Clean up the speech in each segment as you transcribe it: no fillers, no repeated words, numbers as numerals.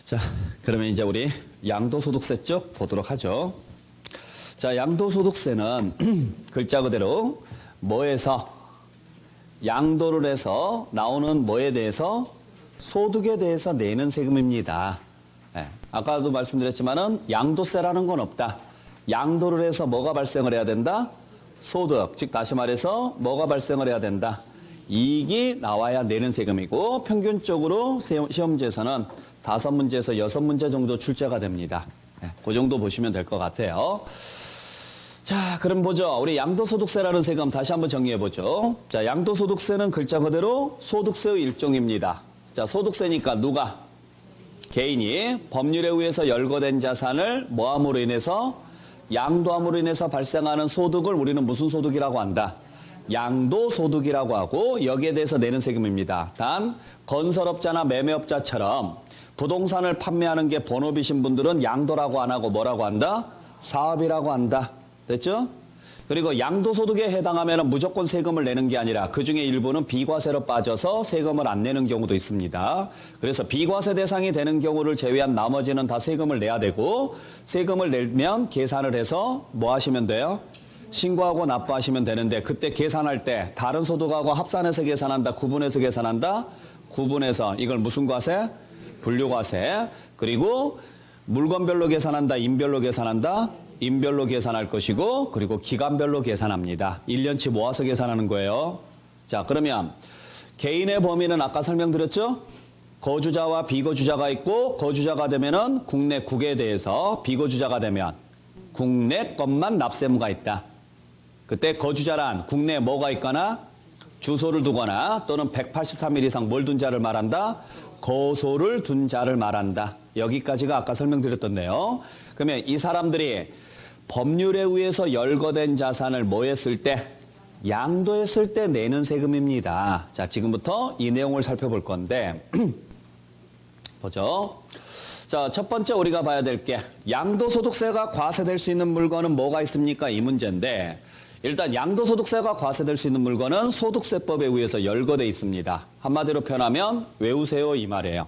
자, 그러면 이제 우리 양도소득세 쪽 보도록 하죠. 자, 양도소득세는 글자 그대로 뭐에서 양도를 해서 나오는 뭐에 대해서 소득에 대해서 내는 세금입니다. 네, 아까도 말씀드렸지만은 양도세라는 건 없다. 양도를 해서 뭐가 발생을 해야 된다? 소득, 즉 다시 말해서 뭐가 발생을 해야 된다? 이익이 나와야 내는 세금이고 평균적으로 시험지에서는 5문제에서 6문제 정도 출제가 됩니다. 네, 그 정도 보시면 될 것 같아요. 자, 그럼 보죠. 우리 양도소득세라는 세금 다시 한번 정리해보죠. 자, 양도소득세는 글자 그대로 소득세의 일종입니다. 자, 소득세니까 누가? 개인이 법률에 의해서 열거된 자산을 뭐함으로 인해서? 양도함으로 인해서 발생하는 소득을 우리는 무슨 소득이라고 한다? 양도소득이라고 하고 여기에 대해서 내는 세금입니다. 단 건설업자나 매매업자처럼 부동산을 판매하는 게 본업이신 분들은 양도라고 안 하고 뭐라고 한다? 사업이라고 한다. 됐죠? 그리고 양도소득에 해당하면 무조건 세금을 내는 게 아니라 그중에 일부는 비과세로 빠져서 세금을 안 내는 경우도 있습니다. 그래서 비과세 대상이 되는 경우를 제외한 나머지는 다 세금을 내야 되고 세금을 내면 계산을 해서 뭐 하시면 돼요? 신고하고 납부하시면 되는데 그때 계산할 때 다른 소득하고 합산해서 계산한다? 구분해서 계산한다? 구분해서 이걸 무슨 과세? 분류과세. 그리고 물건별로 계산한다? 인별로 계산한다? 인별로 계산할 것이고 그리고 기간별로 계산합니다. 1년치 모아서 계산하는 거예요. 자, 그러면 개인의 범위는 아까 설명드렸죠? 거주자와 비거주자가 있고 거주자가 되면은 국내 국에 대해서 비거주자가 되면 국내 것만 납세무가 있다. 그때 거주자란 국내에 뭐가 있거나 주소를 두거나 또는 183일 이상 뭘 둔 자를 말한다? 거소를 둔 자를 말한다. 여기까지가 아까 설명드렸던데요. 그러면 이 사람들이 법률에 의해서 열거된 자산을 뭐 했을 때? 양도했을 때 내는 세금입니다. 자, 지금부터 이 내용을 살펴볼 건데 보죠. 자, 첫 번째 우리가 봐야 될 게 양도소득세가 과세될 수 있는 물건은 뭐가 있습니까? 이 문제인데 일단 양도소득세가 과세될 수 있는 물건은 소득세법에 의해서 열거돼 있습니다. 한마디로 표현하면 외우세요 이 말이에요.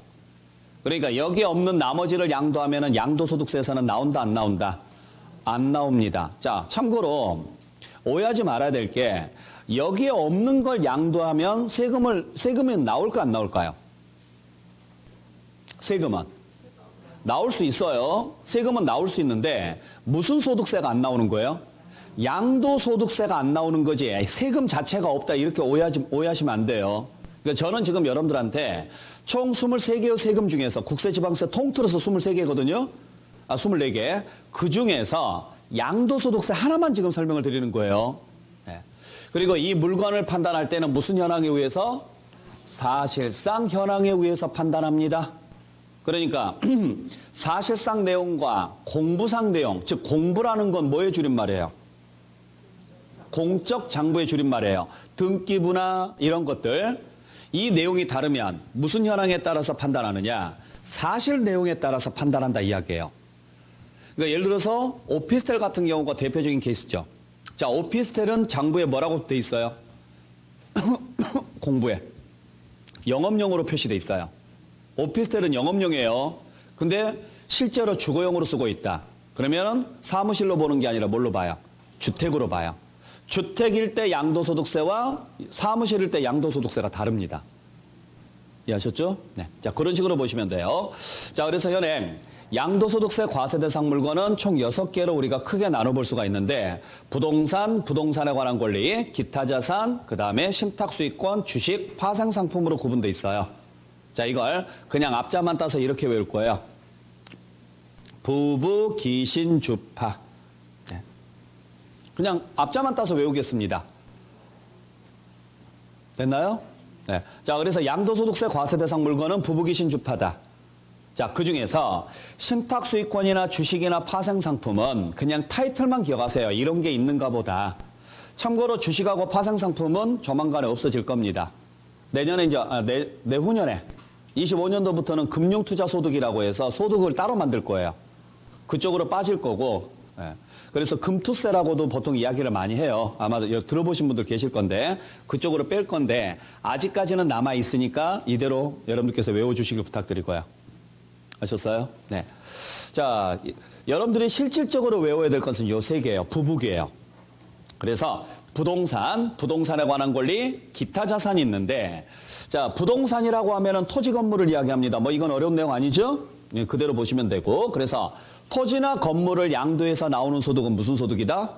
그러니까 여기 없는 나머지를 양도하면 양도소득세에서는 나온다 안 나온다? 안 나옵니다. 자, 참고로 오해하지 말아야 될 게 여기에 없는 걸 양도하면 세금이 나올까 안 나올까요? 세금은 나올 수 있어요. 세금은 나올 수 있는데 무슨 소득세가 안 나오는 거예요? 양도소득세가 안 나오는 거지 세금 자체가 없다 이렇게 오해하시면 안 돼요. 그러니까 저는 지금 여러분들한테 총 23개의 세금 중에서 국세지방세 통틀어서 23개거든요. 24개. 그 중에서 양도소득세 하나만 지금 설명을 드리는 거예요. 네. 그리고 이 물건을 판단할 때는 무슨 현황에 의해서? 사실상 현황에 의해서 판단합니다. 그러니까 사실상 내용과 공부상 내용, 즉 공부라는 건 뭐의 줄임말이에요? 공적 장부의 줄임말이에요. 등기부나 이런 것들. 이 내용이 다르면 무슨 현황에 따라서 판단하느냐? 사실 내용에 따라서 판단한다 이야기예요. 그러니까 예를 들어서 오피스텔 같은 경우가 대표적인 케이스죠. 자, 오피스텔은 장부에 뭐라고 돼 있어요? 공부에. 영업용으로 표시돼 있어요. 오피스텔은 영업용이에요. 근데 실제로 주거용으로 쓰고 있다. 그러면 사무실로 보는 게 아니라 뭘로 봐요? 주택으로 봐요. 주택일 때 양도소득세와 사무실일 때 양도소득세가 다릅니다. 이해하셨죠? 네. 자, 그런 식으로 보시면 돼요. 자, 그래서 현행 양도소득세 과세 대상 물건은 총 6개로 우리가 크게 나눠볼 수가 있는데 부동산, 부동산에 관한 권리, 기타 자산, 그 다음에 신탁수익권, 주식, 파생상품으로 구분되어 있어요. 자, 이걸 그냥 앞자만 따서 이렇게 외울 거예요. 부부, 기신, 주파. 네. 그냥 앞자만 따서 외우겠습니다. 됐나요? 네. 자, 그래서 양도소득세 과세 대상 물건은 부부, 기신, 주파다. 자, 그 중에서 신탁수익권이나 주식이나 파생상품은 그냥 타이틀만 기억하세요. 이런 게 있는가 보다. 참고로 주식하고 파생상품은 조만간에 없어질 겁니다. 내년에 이제, 내후년에 25년도부터는 금융투자소득이라고 해서 소득을 따로 만들 거예요. 그쪽으로 빠질 거고, 예. 그래서 금투세라고도 보통 이야기를 많이 해요. 아마 들어보신 분들 계실 건데 그쪽으로 뺄 건데 아직까지는 남아 있으니까 이대로 여러분들께서 외워주시길 부탁드리고요. 아셨어요? 네. 자, 여러분들이 실질적으로 외워야 될 것은 요 세 개예요. 부부개예요. 그래서 부동산에 관한 권리, 기타 자산이 있는데, 자, 부동산이라고 하면은 토지 건물을 이야기합니다. 뭐 이건 어려운 내용 아니죠? 예, 그대로 보시면 되고. 그래서 토지나 건물을 양도해서 나오는 소득은 무슨 소득이다?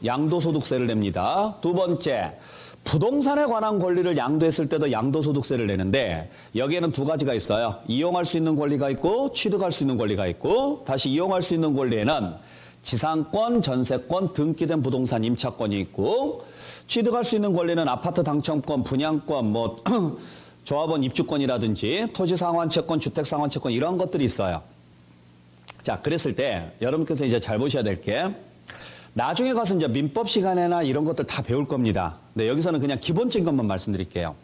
양도소득세를 냅니다. 두 번째, 부동산에 관한 권리를 양도했을 때도 양도소득세를 내는데 여기에는 두 가지가 있어요. 이용할 수 있는 권리가 있고 취득할 수 있는 권리가 있고, 다시 이용할 수 있는 권리에는 지상권, 전세권, 등기된 부동산 임차권이 있고, 취득할 수 있는 권리는 아파트 당첨권, 분양권, 뭐 조합원 입주권이라든지 토지상환채권, 주택상환채권 이런 것들이 있어요. 자, 그랬을 때 여러분께서 이제 잘 보셔야 될 게, 나중에 가서 이제 민법 시간에나 이런 것들 다 배울 겁니다. 근데 여기서는 그냥 기본적인 것만 말씀드릴게요.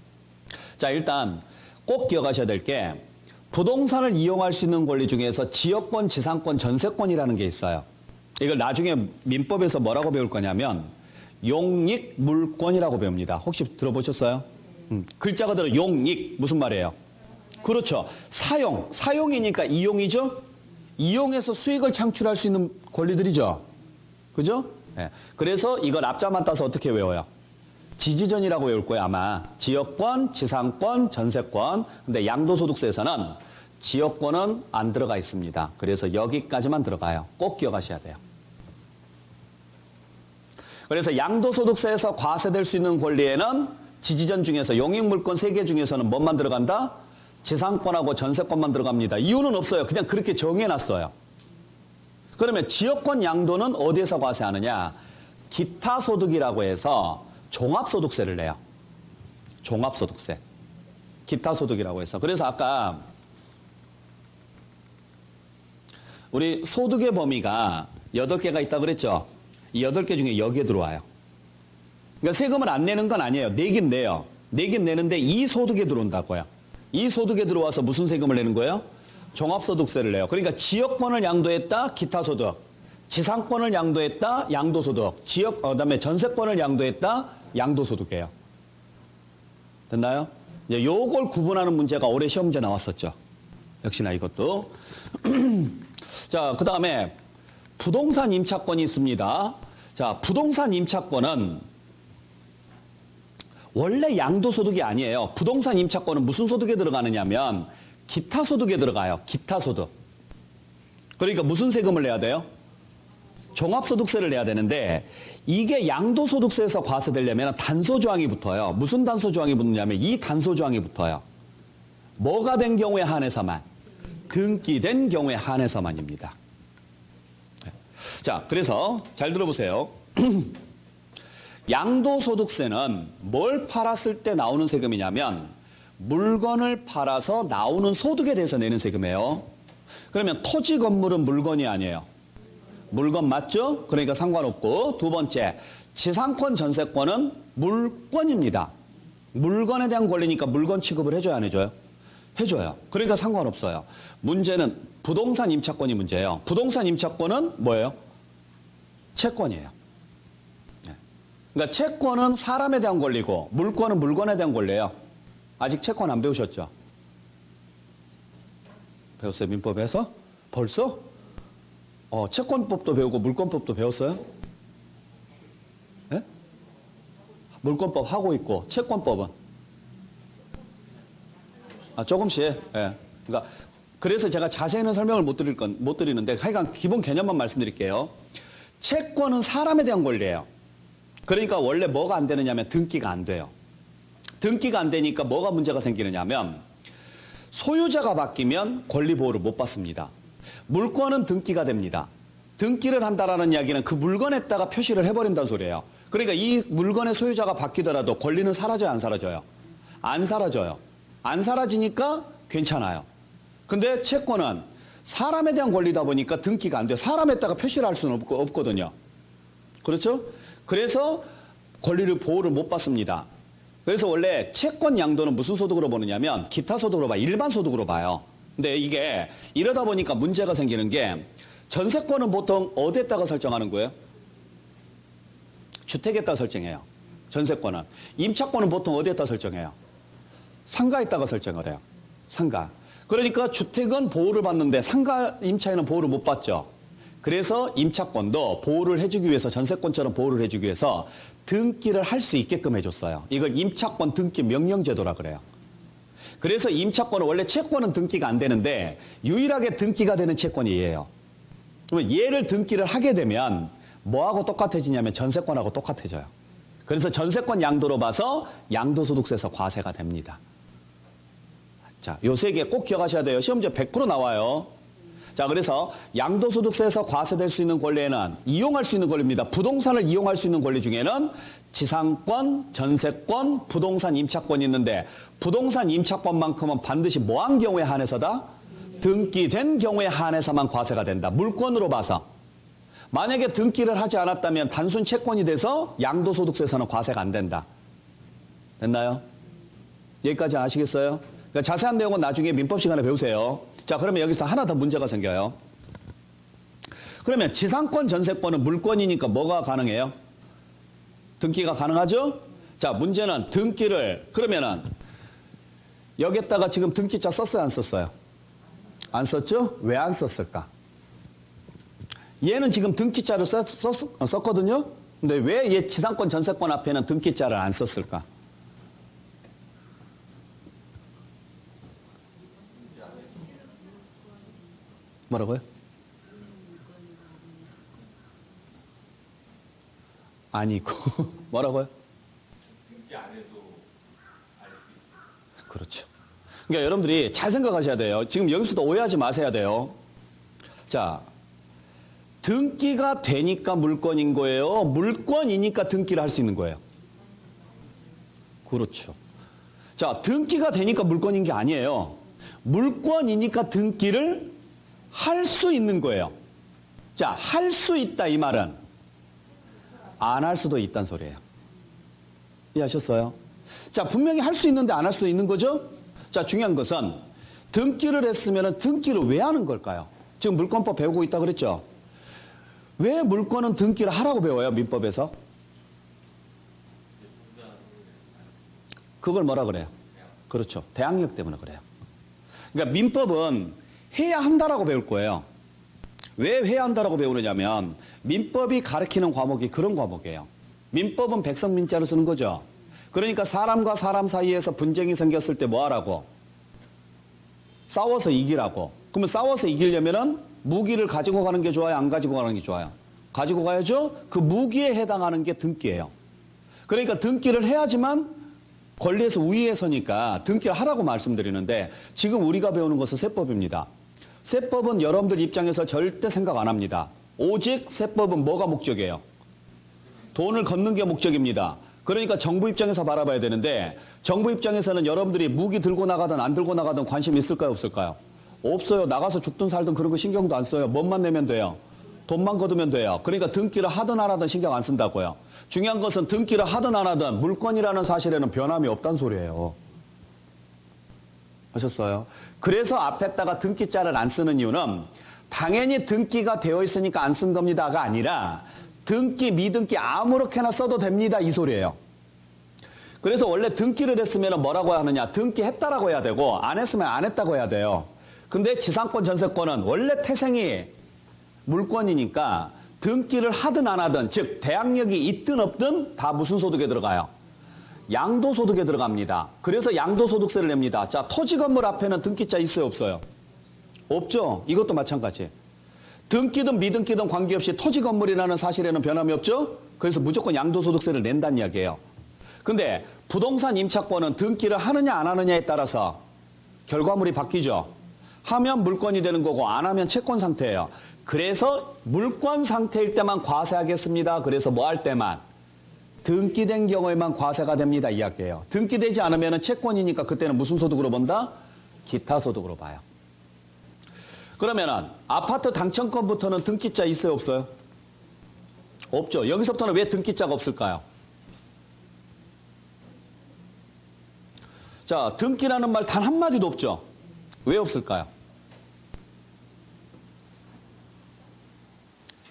자, 일단 꼭 기억하셔야 될 게, 부동산을 이용할 수 있는 권리 중에서 지역권, 지상권, 전세권이라는 게 있어요. 이걸 나중에 민법에서 뭐라고 배울 거냐면 용익물권이라고 배웁니다. 혹시 들어보셨어요? 글자 그대로 용익, 무슨 말이에요? 그렇죠. 사용이니까 이용이죠? 이용해서 수익을 창출할 수 있는 권리들이죠. 그죠? 네. 그래서 이걸 앞자만 따서 어떻게 외워요? 지지전이라고 외울 거예요, 아마. 지역권, 지상권, 전세권. 근데 양도소득세에서는 지역권은 안 들어가 있습니다. 그래서 여기까지만 들어가요. 꼭 기억하셔야 돼요. 그래서 양도소득세에서 과세될 수 있는 권리에는 지지전 중에서 용익물권 3개 중에서는 뭐만 들어간다? 지상권하고 전세권만 들어갑니다. 이유는 없어요. 그냥 그렇게 정해놨어요. 그러면 지역권 양도는 어디에서 과세하느냐? 기타 소득이라고 해서 종합소득세를 내요. 종합소득세. 기타 소득이라고 해서. 그래서 아까 우리 소득의 범위가 8개가 있다고 그랬죠? 이 8개 중에 여기에 들어와요. 그러니까 세금을 안 내는 건 아니에요. 내긴 내요. 내긴 내는데 이 소득에 들어온다고요. 이 소득에 들어와서 무슨 세금을 내는 거예요? 종합소득세를 내요. 그러니까 지역권을 양도했다, 기타소득. 지상권을 양도했다, 양도소득. 그다음에 전세권을 양도했다, 양도소득이에요. 됐나요? 이제 요걸 구분하는 문제가 올해 시험 문제 나왔었죠. 역시나 이것도. 자, 그다음에 부동산 임차권이 있습니다. 자, 부동산 임차권은 원래 양도소득이 아니에요. 부동산 임차권은 무슨 소득에 들어가느냐면 기타 소득에 들어가요. 기타 소득. 그러니까 무슨 세금을 내야 돼요? 종합소득세를 내야 되는데, 이게 양도소득세에서 과세되려면 단소조항이 붙어요. 무슨 단소조항이 붙느냐면 이 단소조항이 붙어요. 뭐가 된 경우에 한해서만, 등기된 경우에 한해서만입니다. 자, 그래서 잘 들어보세요. 양도소득세는 뭘 팔았을 때 나오는 세금이냐면 물건을 팔아서 나오는 소득에 대해서 내는 세금이에요. 그러면 토지 건물은 물건이 아니에요. 물건 맞죠? 그러니까 상관없고, 두 번째, 지상권 전세권은 물권입니다. 물건에 대한 권리니까 물건 취급을 해줘야 안 해줘요? 해줘요. 그러니까 상관없어요. 문제는 부동산 임차권이 문제예요. 부동산 임차권은 뭐예요? 채권이에요. 그러니까 채권은 사람에 대한 권리고 물권은 물건에 대한 권리예요. 아직 채권 안 배우셨죠? 배웠어요? 민법에서? 벌써? 채권법도 배우고 물권법도 배웠어요? 네? 물권법 하고 있고 채권법은? 조금씩. 예. 그러니까 그래서 제가 자세히는 설명을 못 드리는데 하여간 기본 개념만 말씀드릴게요. 채권은 사람에 대한 권리예요. 그러니까 원래 뭐가 안 되느냐면 등기가 안 돼요. 등기가 안 되니까 뭐가 문제가 생기느냐면 소유자가 바뀌면 권리 보호를 못 받습니다. 물권은 등기가 됩니다. 등기를 한다라는 이야기는 그 물건에다가 표시를 해버린다는 소리예요. 그러니까 이 물건의 소유자가 바뀌더라도 권리는 사라져요, 안 사라져요? 안 사라져요. 안 사라지니까 괜찮아요. 근데 채권은 사람에 대한 권리다 보니까 등기가 안 돼요. 사람에다가 표시를 할 수는 없거든요. 그렇죠? 그래서 권리를 보호를 못 받습니다. 그래서 원래 채권 양도는 무슨 소득으로 보느냐면 기타 소득으로 봐요. 일반 소득으로 봐요. 근데 이게 이러다 보니까 문제가 생기는 게, 전세권은 보통 어디에다가 설정하는 거예요? 주택에다가 설정해요. 전세권은. 임차권은 보통 어디에다가 설정해요? 상가에다가 설정을 해요. 상가. 그러니까 주택은 보호를 받는데 상가 임차인은 보호를 못 받죠. 그래서 임차권도 보호를 해주기 위해서 전세권처럼 보호를 해주기 위해서 등기를 할 수 있게끔 해줬어요. 이걸 임차권 등기 명령제도라 그래요. 그래서 임차권은 원래 채권은 등기가 안 되는데 유일하게 등기가 되는 채권이 얘예요. 그러면 얘를 등기를 하게 되면 뭐하고 똑같아지냐면 전세권하고 똑같아져요. 그래서 전세권 양도로 봐서 양도소득세에서 과세가 됩니다. 자, 요 세 개 꼭 기억하셔야 돼요. 시험제 100% 나와요. 자, 그래서 양도소득세에서 과세될 수 있는 권리에는 이용할 수 있는 권리입니다. 부동산을 이용할 수 있는 권리 중에는 지상권, 전세권, 부동산 임차권이 있는데 부동산 임차권만큼은 반드시 뭐한 경우에 한해서다? 등기된 경우에 한해서만 과세가 된다. 물권으로 봐서. 만약에 등기를 하지 않았다면 단순 채권이 돼서 양도소득세에서는 과세가 안 된다. 됐나요? 여기까지 아시겠어요? 그러니까 자세한 내용은 나중에 민법 시간에 배우세요. 자, 그러면 여기서 하나 더 문제가 생겨요. 그러면 지상권, 전세권은 물권이니까 뭐가 가능해요? 등기가 가능하죠? 자, 문제는 등기를, 그러면은 여기에다가 지금 등기자 썼어요, 안 썼어요? 안 썼죠? 왜 안 썼을까? 얘는 지금 등기자를 썼거든요? 근데 왜 얘 지상권, 전세권 앞에는 등기자를 안 썼을까? 뭐라고요? 아니고 뭐라고요? 등기 안 해도 알 수 있다. 그렇죠. 그러니까 여러분들이 잘 생각하셔야 돼요. 지금 여기서도 오해하지 마셔야 돼요. 자, 등기가 되니까 물권인 거예요? 물권이니까 등기를 할 수 있는 거예요? 그렇죠. 자, 등기가 되니까 물권인 게 아니에요. 물권이니까 등기를 할 수 있는 거예요. 자, 할 수 있다 이 말은 안 할 수도 있다는 소리예요. 이해하셨어요? 자, 분명히 할 수 있는데 안 할 수도 있는 거죠? 자, 중요한 것은 등기를 했으면 등기를 왜 하는 걸까요? 지금 물권법 배우고 있다 그랬죠? 왜 물권은 등기를 하라고 배워요, 민법에서? 그걸 뭐라 그래요? 그렇죠. 대항력 때문에 그래요. 그러니까 민법은 해야 한다라고 배울 거예요. 왜 해야 한다라고 배우느냐면 민법이 가르치는 과목이 그런 과목이에요. 민법은 백성민자를 쓰는 거죠. 그러니까 사람과 사람 사이에서 분쟁이 생겼을 때 뭐 하라고? 싸워서 이기라고. 그러면 싸워서 이기려면은 무기를 가지고 가는 게 좋아요? 안 가지고 가는 게 좋아요? 가지고 가야죠? 그 무기에 해당하는 게 등기예요. 그러니까 등기를 해야지만 권리에서 우위에 서니까 등기를 하라고 말씀드리는데 지금 우리가 배우는 것은 세법입니다. 세법은 여러분들 입장에서 절대 생각 안 합니다. 오직 세법은 뭐가 목적이에요? 돈을 걷는 게 목적입니다. 그러니까 정부 입장에서 바라봐야 되는데 정부 입장에서는 여러분들이 무기 들고 나가든 안 들고 나가든 관심 있을까요? 없을까요? 없어요. 나가서 죽든 살든 그런 거 신경도 안 써요. 뭔만 내면 돼요. 돈만 거두면 돼요. 그러니까 등기를 하든 안 하든 신경 안 쓴다고요. 중요한 것은 등기를 하든 안 하든 물권이라는 사실에는 변함이 없다는 소리예요. 아셨어요? 그래서 앞에다가 등기자를 안 쓰는 이유는 당연히 등기가 되어 있으니까 안 쓴 겁니다가 아니라 등기, 미등기 아무렇게나 써도 됩니다 이 소리예요. 그래서 원래 등기를 했으면 뭐라고 하느냐? 등기했다라고 해야 되고 안 했으면 안 했다고 해야 돼요. 근데 지상권, 전세권은 원래 태생이 물권이니까 등기를 하든 안 하든 즉 대항력이 있든 없든 다 무슨 소득에 들어가요? 양도소득에 들어갑니다. 그래서 양도소득세를 냅니다. 자, 토지 건물 앞에는 등기자 있어요, 없어요? 없죠? 이것도 마찬가지. 등기든 미등기든 관계없이 토지 건물이라는 사실에는 변함이 없죠? 그래서 무조건 양도소득세를 낸다는 이야기예요. 근데 부동산 임차권은 등기를 하느냐 안 하느냐에 따라서 결과물이 바뀌죠. 하면 물권이 되는 거고 안 하면 채권 상태예요. 그래서 물권 상태일 때만 과세하겠습니다. 그래서 뭐 할 때만? 등기된 경우에만 과세가 됩니다. 이야기예요. 등기되지 않으면 채권이니까 그때는 무슨 소득으로 본다? 기타 소득으로 봐요. 그러면은 아파트 당첨권부터는 등기자 있어요, 없어요? 없죠. 여기서부터는 왜 등기자가 없을까요? 자, 등기라는 말 단 한마디도 없죠. 왜 없을까요?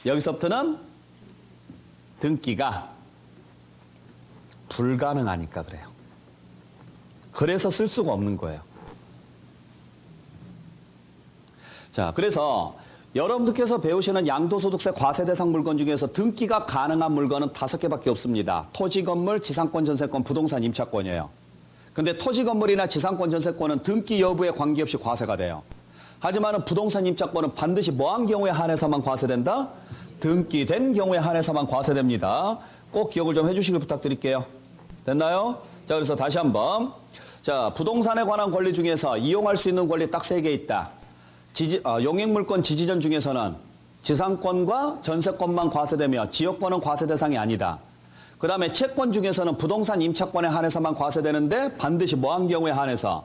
여기서부터는 등기가 불가능하니까 그래요. 그래서 쓸 수가 없는 거예요. 자, 그래서 여러분들께서 배우시는 양도소득세 과세대상 물건 중에서 등기가 가능한 물건은 5개밖에 없습니다. 토지, 건물, 지상권, 전세권, 부동산, 임차권이에요. 근데 토지, 건물이나 지상권, 전세권은 등기 여부에 관계없이 과세가 돼요. 하지만 부동산, 임차권은 반드시 뭐한 경우에 한해서만 과세된다? 등기된 경우에 한해서만 과세됩니다. 꼭 기억을 좀 해주시길 부탁드릴게요. 됐나요? 자, 그래서 다시 한번. 자, 부동산에 관한 권리 중에서 이용할 수 있는 권리 딱 3개 있다. 용익물권 지지전 중에서는 지상권과 전세권만 과세되며 지역권은 과세 대상이 아니다. 그 다음에 채권 중에서는 부동산 임차권에 한해서만 과세되는데 반드시 뭐한 경우에 한해서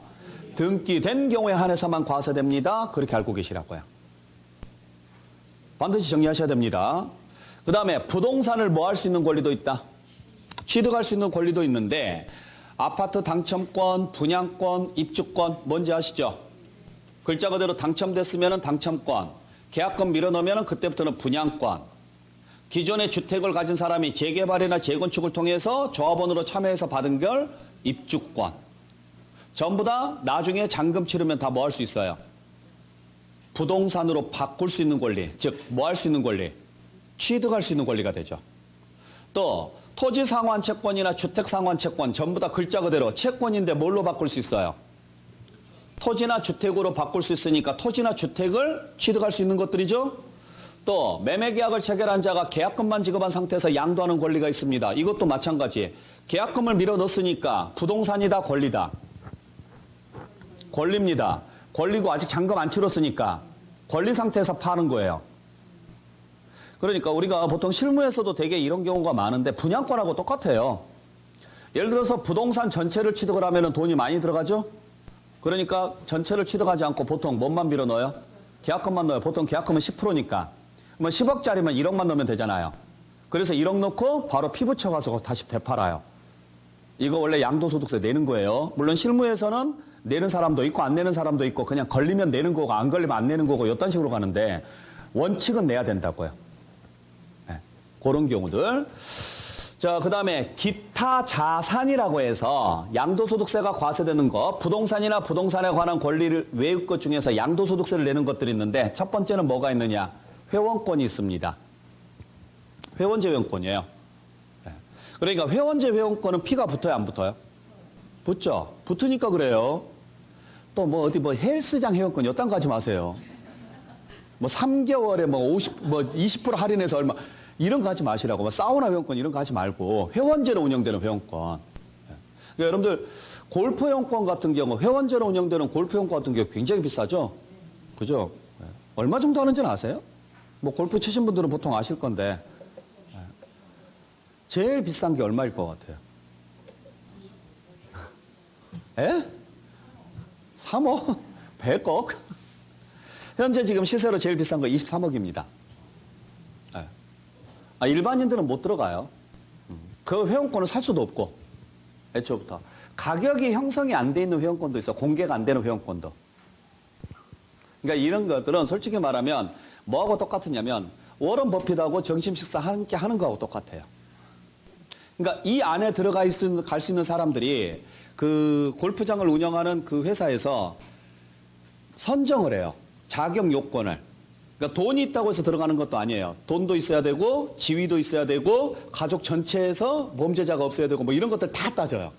등기된 경우에 한해서만 과세됩니다. 그렇게 알고 계시라고요. 반드시 정리하셔야 됩니다. 그 다음에 부동산을 뭐 할 수 있는 권리도 있다. 취득할 수 있는 권리도 있는데 아파트 당첨권, 분양권, 입주권 뭔지 아시죠? 글자 그대로 당첨됐으면 당첨권, 계약금 밀어넣으면 그때부터는 분양권. 기존의 주택을 가진 사람이 재개발이나 재건축을 통해서 조합원으로 참여해서 받은 결 입주권. 전부 다 나중에 잔금 치르면 다 뭐 할 수 있어요? 부동산으로 바꿀 수 있는 권리, 즉 뭐 할 수 있는 권리? 취득할 수 있는 권리가 되죠. 또 토지 상환 채권이나 주택 상환 채권 전부 다 글자 그대로 채권인데 뭘로 바꿀 수 있어요? 토지나 주택으로 바꿀 수 있으니까 토지나 주택을 취득할 수 있는 것들이죠. 또 매매계약을 체결한 자가 계약금만 지급한 상태에서 양도하는 권리가 있습니다. 이것도 마찬가지. 계약금을 밀어 넣었으니까 부동산이다, 권리다. 권리입니다. 권리고 아직 잔금 안 치렀으니까 권리 상태에서 파는 거예요. 그러니까 우리가 보통 실무에서도 되게 이런 경우가 많은데 분양권하고 똑같아요. 예를 들어서 부동산 전체를 취득을 하면 돈이 많이 들어가죠? 그러니까 전체를 취득하지 않고 보통 뭔만 밀어 넣어요? 계약금만 넣어요. 보통 계약금은 10%니까. 뭐 10억짜리면 1억만 넣으면 되잖아요. 그래서 1억 넣고 바로 피 붙여가서 다시 되팔아요. 이거 원래 양도소득세 내는 거예요. 물론 실무에서는 내는 사람도 있고 안 내는 사람도 있고 그냥 걸리면 내는 거고 안 걸리면 안 내는 거고 이딴 식으로 가는데 원칙은 내야 된다고요. 네, 그런 경우들. 자, 그 다음에 기타 자산이라고 해서 양도소득세가 과세되는 것, 부동산이나 부동산에 관한 권리를 외울 것 중에서 양도소득세를 내는 것들이 있는데 첫 번째는 뭐가 있느냐? 회원권이 있습니다. 회원제 회원권이에요. 그러니까 회원제 회원권은 피가 붙어요, 안 붙어요? 붙죠. 붙으니까 그래요. 또 뭐 어디 뭐 헬스장 회원권 이딴 거 하지 마세요. 뭐 3개월에 뭐 20% 할인해서 얼마 이런 거 하지 마시라고. 뭐 사우나 회원권 이런 거 하지 말고 회원제로 운영되는 회원권. 그러니까 여러분들 골프 회원권 같은 경우 회원제로 운영되는 골프 회원권 같은 경우 굉장히 비싸죠. 그죠? 얼마 정도 하는지는 아세요? 뭐 골프 치신 분들은 보통 아실 건데 제일 비싼 게 얼마일 것 같아요? 에? 3억? 100억? 현재 지금 시세로 제일 비싼 거 23억입니다. 일반인들은 못 들어가요. 그 회원권을 살 수도 없고, 애초부터. 가격이 형성이 안 돼 있는 회원권도 있어. 공개가 안 되는 회원권도. 그러니까 이런 것들은 솔직히 말하면 뭐하고 똑같으냐면 워런 버핏하고 점심 식사 함께 하는 거하고 똑같아요. 그러니까 이 안에 갈 수 있는 사람들이 그 골프장을 운영하는 그 회사에서 선정을 해요. 자격 요건을. 그러니까 돈이 있다고 해서 들어가는 것도 아니에요. 돈도 있어야 되고 지위도 있어야 되고 가족 전체에서 범죄자가 없어야 되고 뭐 이런 것들 다 따져요.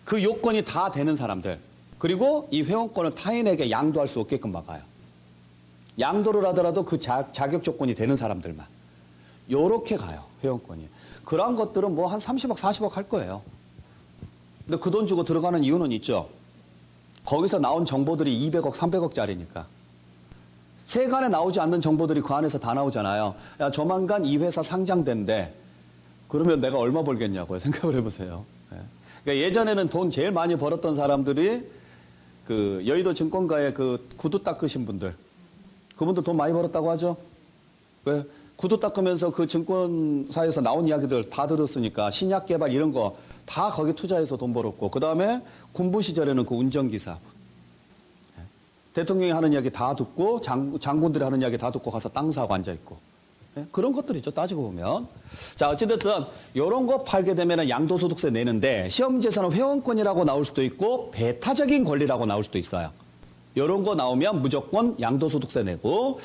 그 요건이 다 되는 사람들. 그리고 이 회원권을 타인에게 양도할 수 없게끔 막아요. 양도를 하더라도 그 자격 조건이 되는 사람들만. 요렇게 가요. 회원권이. 그러한 것들은 뭐 한 30억, 40억 할 거예요. 근데 그 돈 주고 들어가는 이유는 있죠. 거기서 나온 정보들이 200억, 300억짜리니까. 세간에 나오지 않는 정보들이 그 안에서 다 나오잖아요. 야, 조만간 이 회사 상장된대. 그러면 내가 얼마 벌겠냐고요. 생각을 해보세요. 그러니까 예전에는 돈 제일 많이 벌었던 사람들이 그 여의도 증권가에 그 구두 닦으신 분들. 그분들 돈 많이 벌었다고 하죠. 왜? 구두 닦으면서 그 증권사에서 나온 이야기들 다 들었으니까 신약 개발 이런 거 다 거기 투자해서 돈 벌었고 그 다음에 군부 시절에는 그 운전기사 대통령이 하는 이야기 다 듣고 장군들이 하는 이야기 다 듣고 가서 땅 사고 앉아있고 그런 것들이죠. 따지고 보면. 자, 어찌됐든 이런 거 팔게 되면 양도소득세 내는데 시험지에서는 회원권이라고 나올 수도 있고 배타적인 권리라고 나올 수도 있어요. 이런 거 나오면 무조건 양도소득세 내고.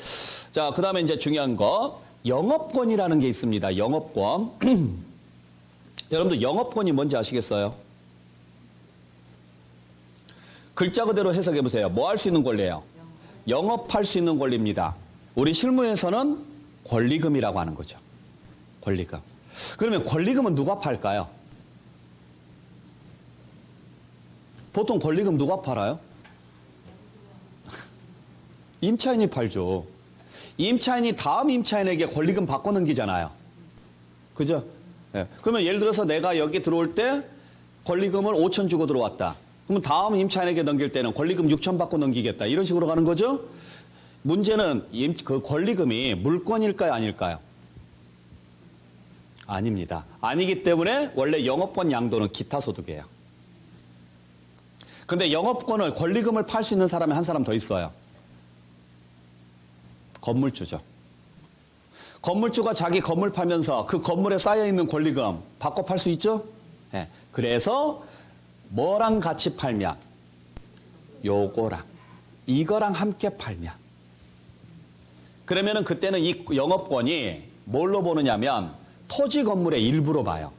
자, 그 다음에 이제 중요한 거, 영업권이라는 게 있습니다. 영업권. 여러분들 영업권이 뭔지 아시겠어요? 글자 그대로 해석해 보세요. 뭐 할 수 있는 권리예요? 영업할 수 있는 권리입니다. 우리 실무에서는 권리금이라고 하는 거죠. 권리금. 그러면 권리금은 누가 팔까요? 보통 권리금 누가 팔아요? 임차인이 팔죠. 임차인이 다음 임차인에게 권리금 바꿔 넘기잖아요. 그죠? 네. 그러면 예를 들어서 내가 여기 들어올 때 권리금을 5천 주고 들어왔다. 그러면 다음 임차인에게 넘길 때는 권리금 6천 받고 넘기겠다. 이런 식으로 가는 거죠? 문제는 그 권리금이 물권일까요? 아닐까요? 아닙니다. 아니기 때문에 원래 영업권 양도는 기타 소득이에요. 근데 영업권을 권리금을 팔 수 있는 사람이 한 사람 더 있어요. 건물주죠. 건물주가 자기 건물 팔면서 그 건물에 쌓여있는 권리금 바꿔 팔 수 있죠? 네. 그래서 뭐랑 같이 팔면? 요거랑 이거랑 함께 팔면. 그러면은 그때는 이 영업권이 뭘로 보느냐면 토지 건물의 일부로 봐요.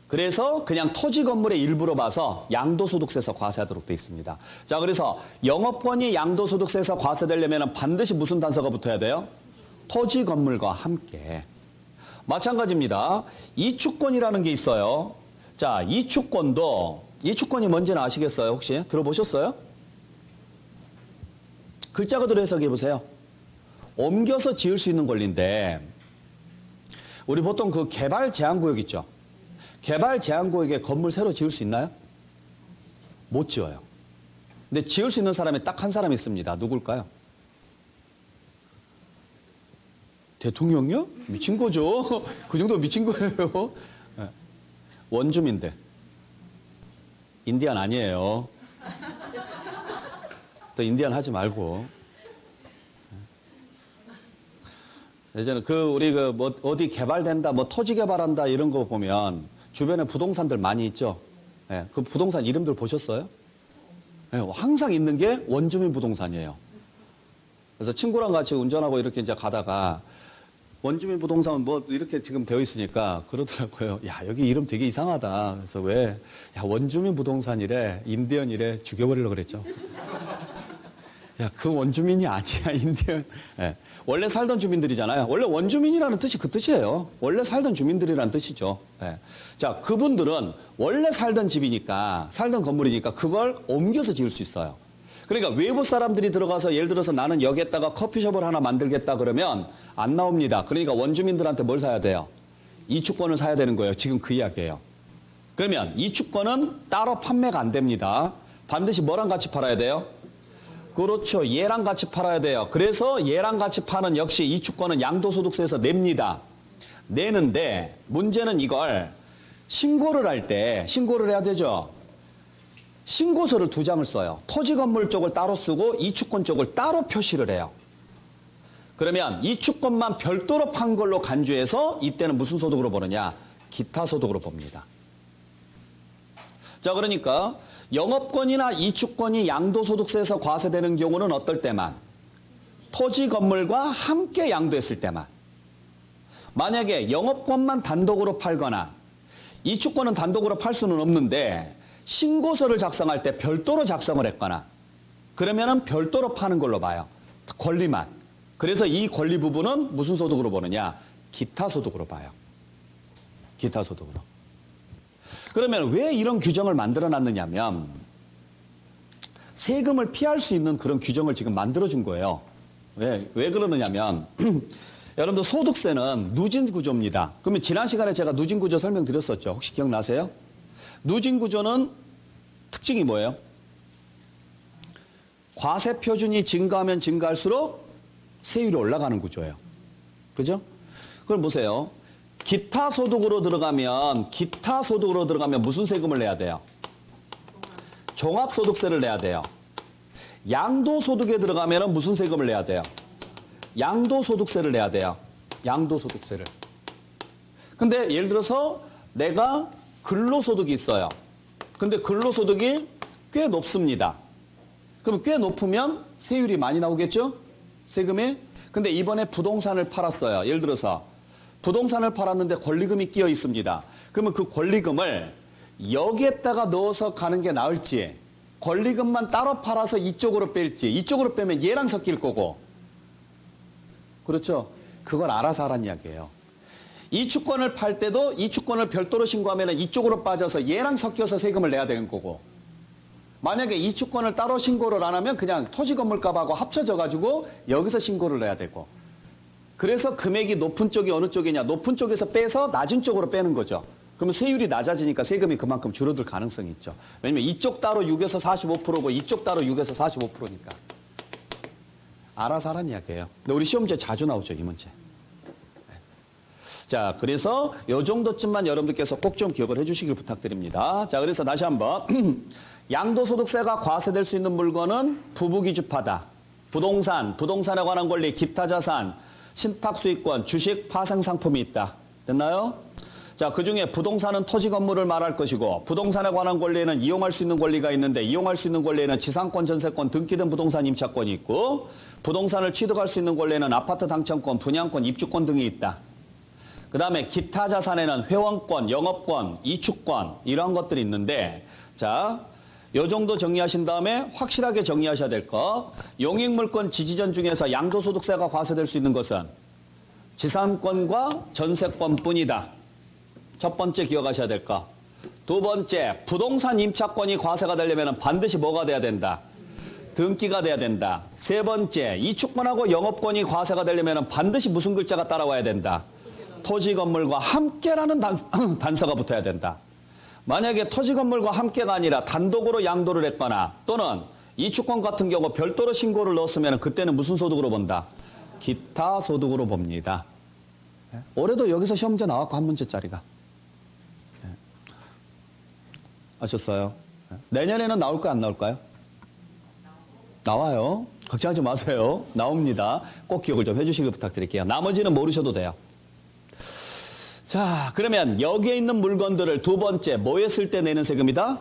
그래서 그냥 토지 건물의 일부로 봐서 양도소득세에서 과세하도록 되어 있습니다. 자, 그래서 영업권이 양도소득세에서 과세되려면 반드시 무슨 단서가 붙어야 돼요? 토지 건물과 함께. 마찬가지입니다. 이축권이라는 게 있어요. 자, 이축권이 뭔지는 아시겠어요? 혹시 들어보셨어요? 글자 그대로 해석해 보세요. 옮겨서 지을 수 있는 권리인데, 우리 보통 그 개발 제한구역 있죠? 개발 제한구역에 건물 새로 지을 수 있나요? 못 지어요. 근데 지을 수 있는 사람이 딱 한 사람 있습니다. 누굴까요? 대통령이요? 미친 거죠. 그 정도 미친 거예요. 원주민들. 인디안 아니에요. 또 인디안 하지 말고. 예전에 우리 뭐 어디 개발된다, 뭐 토지 개발한다 이런 거 보면 주변에 부동산들 많이 있죠. 예, 그 부동산 이름들 보셨어요? 예, 항상 있는 게 원주민 부동산이에요. 그래서 친구랑 같이 운전하고 이렇게 이제 가다가 원주민 부동산은 뭐 이렇게 지금 되어 있으니까 그러더라고요. 야, 여기 이름 되게 이상하다. 그래서 왜? 야, 원주민 부동산이래, 인디언이래, 죽여버리려고 그랬죠. 야, 그 원주민이 아니야, 인디언. 예. 원래 살던 주민들이잖아요. 원래 원주민이라는 뜻이 그 뜻이에요. 원래 살던 주민들이라는 뜻이죠. 예. 자, 그분들은 원래 살던 집이니까, 살던 건물이니까 그걸 옮겨서 지을 수 있어요. 그러니까 외부 사람들이 들어가서 예를 들어서 나는 여기에다가 커피숍을 하나 만들겠다 그러면 안 나옵니다. 그러니까 원주민들한테 뭘 사야 돼요? 이축권을 사야 되는 거예요. 지금 그 이야기예요. 그러면 이축권은 따로 판매가 안 됩니다. 반드시 뭐랑 같이 팔아야 돼요? 그렇죠. 얘랑 같이 팔아야 돼요. 그래서 얘랑 같이 파는 역시 이축권은 양도소득세에서 냅니다. 내는데 문제는 이걸 신고를 할 때 신고를 해야 되죠. 신고서를 2장을 써요. 토지 건물 쪽을 따로 쓰고 이축권 쪽을 따로 표시를 해요. 그러면 이축권만 별도로 판 걸로 간주해서 이때는 무슨 소득으로 보느냐? 기타 소득으로 봅니다. 자, 그러니까 영업권이나 이축권이 양도소득세에서 과세되는 경우는 어떨 때만? 토지 건물과 함께 양도했을 때만. 만약에 영업권만 단독으로 팔거나 이축권은 단독으로 팔 수는 없는데 신고서를 작성할 때 별도로 작성을 했거나 그러면은 별도로 파는 걸로 봐요. 권리만. 그래서 이 권리 부분은 무슨 소득으로 보느냐? 기타 소득으로 봐요. 기타 소득으로. 그러면 왜 이런 규정을 만들어 놨느냐면 세금을 피할 수 있는 그런 규정을 지금 만들어 준 거예요. 왜 그러느냐면 여러분들 소득세는 누진 구조입니다. 그러면 지난 시간에 제가 누진 구조 설명드렸었죠. 혹시 기억나세요? 누진 구조는 특징이 뭐예요? 과세 표준이 증가하면 증가할수록 세율이 올라가는 구조예요. 그죠? 그럼 보세요. 기타 소득으로 들어가면 무슨 세금을 내야 돼요? 종합소득세를 내야 돼요. 양도소득에 들어가면 무슨 세금을 내야 돼요? 양도소득세를 내야 돼요. 양도소득세를. 근데 예를 들어서 내가 근로소득이 있어요. 근데 근로소득이 꽤 높습니다. 그럼 꽤 높으면 세율이 많이 나오겠죠? 세금이. 근데 이번에 부동산을 팔았어요. 예를 들어서 부동산을 팔았는데 권리금이 끼어 있습니다. 그러면 그 권리금을 여기에다가 넣어서 가는 게 나을지, 권리금만 따로 팔아서 이쪽으로 뺄지, 이쪽으로 빼면 얘랑 섞일 거고. 그렇죠? 그걸 알아서 하란 이야기예요. 이주권을 팔 때도 이주권을 별도로 신고하면 이쪽으로 빠져서 얘랑 섞여서 세금을 내야 되는 거고, 만약에 이주권을 따로 신고를 안 하면 그냥 토지건물값하고 합쳐져가지고 여기서 신고를 내야 되고, 그래서 금액이 높은 쪽이 어느 쪽이냐, 높은 쪽에서 빼서 낮은 쪽으로 빼는 거죠. 그러면 세율이 낮아지니까 세금이 그만큼 줄어들 가능성이 있죠. 왜냐면 이쪽 따로 6에서 45%고 이쪽 따로 6에서 45%니까. 알아서 하란 이야기예요. 근데 우리 시험지에 자주 나오죠, 이 문제. 자, 그래서 요 정도쯤만 여러분들께서 꼭 좀 기억을 해주시길 부탁드립니다. 자, 그래서 다시 한번 양도소득세가 과세될 수 있는 물건은 부부기주파다. 부동산, 부동산에 관한 권리, 기타 자산, 신탁수익권, 주식, 파생상품이 있다. 됐나요? 자, 그 중에 부동산은 토지 건물을 말할 것이고, 부동산에 관한 권리에는 이용할 수 있는 권리가 있는데, 이용할 수 있는 권리에는 지상권, 전세권, 등기된 부동산 임차권이 있고, 부동산을 취득할 수 있는 권리에는 아파트 당첨권, 분양권, 입주권 등이 있다. 그 다음에 기타 자산에는 회원권, 영업권, 이축권 이러한 것들이 있는데, 자, 요 정도 정리하신 다음에 확실하게 정리하셔야 될 거. 용익물권 지지전 중에서 양도소득세가 과세될 수 있는 것은 지상권과 전세권뿐이다. 첫 번째 기억하셔야 될 거. 두 번째, 부동산 임차권이 과세가 되려면 반드시 뭐가 돼야 된다? 등기가 돼야 된다. 세 번째, 이축권하고 영업권이 과세가 되려면 반드시 무슨 글자가 따라와야 된다? 토지 건물과 함께라는 단서가 붙어야 된다. 만약에 토지 건물과 함께가 아니라 단독으로 양도를 했거나 또는 이축권 같은 경우 별도로 신고를 넣었으면 그때는 무슨 소득으로 본다? 기타 소득으로 봅니다. 올해도 여기서 시험 문제 나왔고 한 문제짜리가. 아셨어요? 내년에는 나올까요? 안 나올까요? 나와요. 걱정하지 마세요. 나옵니다. 꼭 기억을 좀 해주시길 부탁드릴게요. 나머지는 모르셔도 돼요. 자, 그러면 여기에 있는 물건들을 두 번째 뭐 했을 때 내는 세금이다?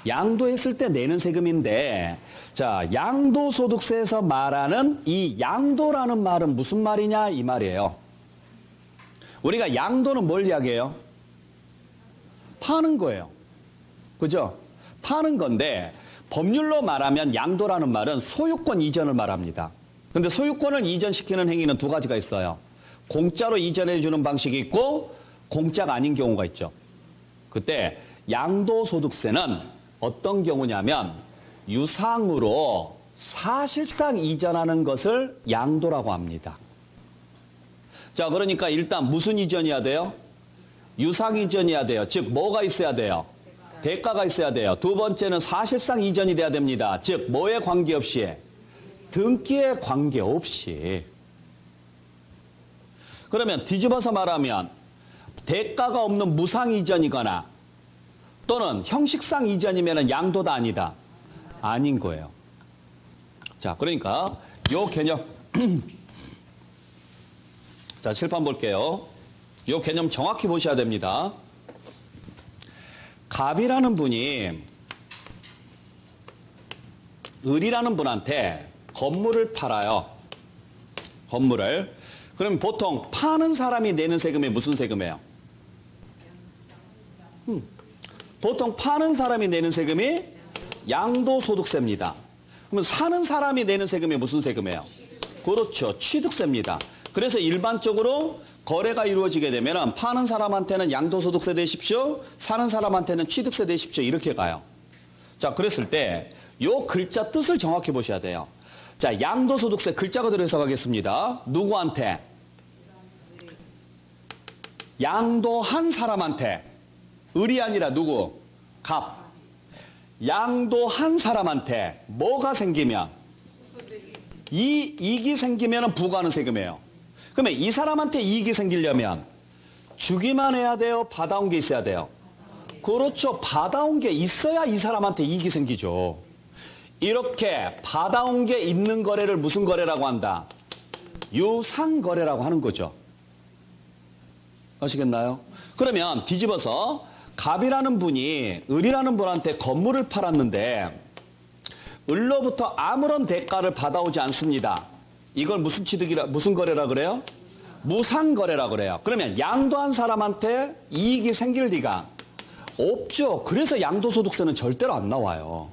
양도했을 때 내는 세금인데, 자, 양도소득세에서 말하는 이 양도라는 말은 무슨 말이냐 이 말이에요. 우리가 양도는 뭘 이야기해요? 파는 거예요. 그죠? 파는 건데 법률로 말하면 양도라는 말은 소유권 이전을 말합니다. 근데 소유권을 이전시키는 행위는 두 가지가 있어요. 공짜로 이전해 주는 방식이 있고 공짜가 아닌 경우가 있죠. 그때 양도소득세는 어떤 경우냐면 유상으로 사실상 이전하는 것을 양도라고 합니다. 자, 그러니까 일단 무슨 이전이어야 돼요? 유상 이전이어야 돼요. 즉 뭐가 있어야 돼요? 대가가 있어야 돼요. 두 번째는 사실상 이전이 돼야 됩니다. 즉 뭐에 관계없이? 등기에 관계없이. 그러면 뒤집어서 말하면 대가가 없는 무상 이전이거나 또는 형식상 이전이면 양도다 아니다? 아닌 거예요. 자, 그러니까 요 개념 자, 칠판 볼게요. 요 개념 정확히 보셔야 됩니다. 갑이라는 분이 을이라는 분한테 건물을 팔아요. 건물을. 그럼 보통 파는 사람이 내는 세금이 무슨 세금이에요? 보통 파는 사람이 내는 세금이 양도소득세입니다. 그러면 사는 사람이 내는 세금이 무슨 세금이에요? 그렇죠. 취득세입니다. 그래서 일반적으로 거래가 이루어지게 되면 파는 사람한테는 양도소득세 내십시오. 사는 사람한테는 취득세 내십시오. 이렇게 가요. 자, 그랬을 때 요 글자 뜻을 정확히 보셔야 돼요. 자, 양도소득세 글자 그대로 해석하겠습니다. 누구한테? 양도한 사람한테. 을이 아니라 누구? 갑. 양도한 사람한테 뭐가 생기면? 이익이 생기면 부과하는 세금이에요. 그러면 이 사람한테 이익이 생기려면 주기만 해야 돼요? 받아온 게 있어야 돼요? 그렇죠. 받아온 게 있어야 이 사람한테 이익이 생기죠. 이렇게 받아온 게 있는 거래를 무슨 거래라고 한다? 유상거래라고 하는 거죠. 아시겠나요? 그러면 뒤집어서 갑이라는 분이 을이라는 분한테 건물을 팔았는데 을로부터 아무런 대가를 받아오지 않습니다. 이걸 무슨 거래라 그래요? 무상거래라 그래요. 그러면 양도한 사람한테 이익이 생길 리가 없죠. 그래서 양도소득세는 절대로 안 나와요.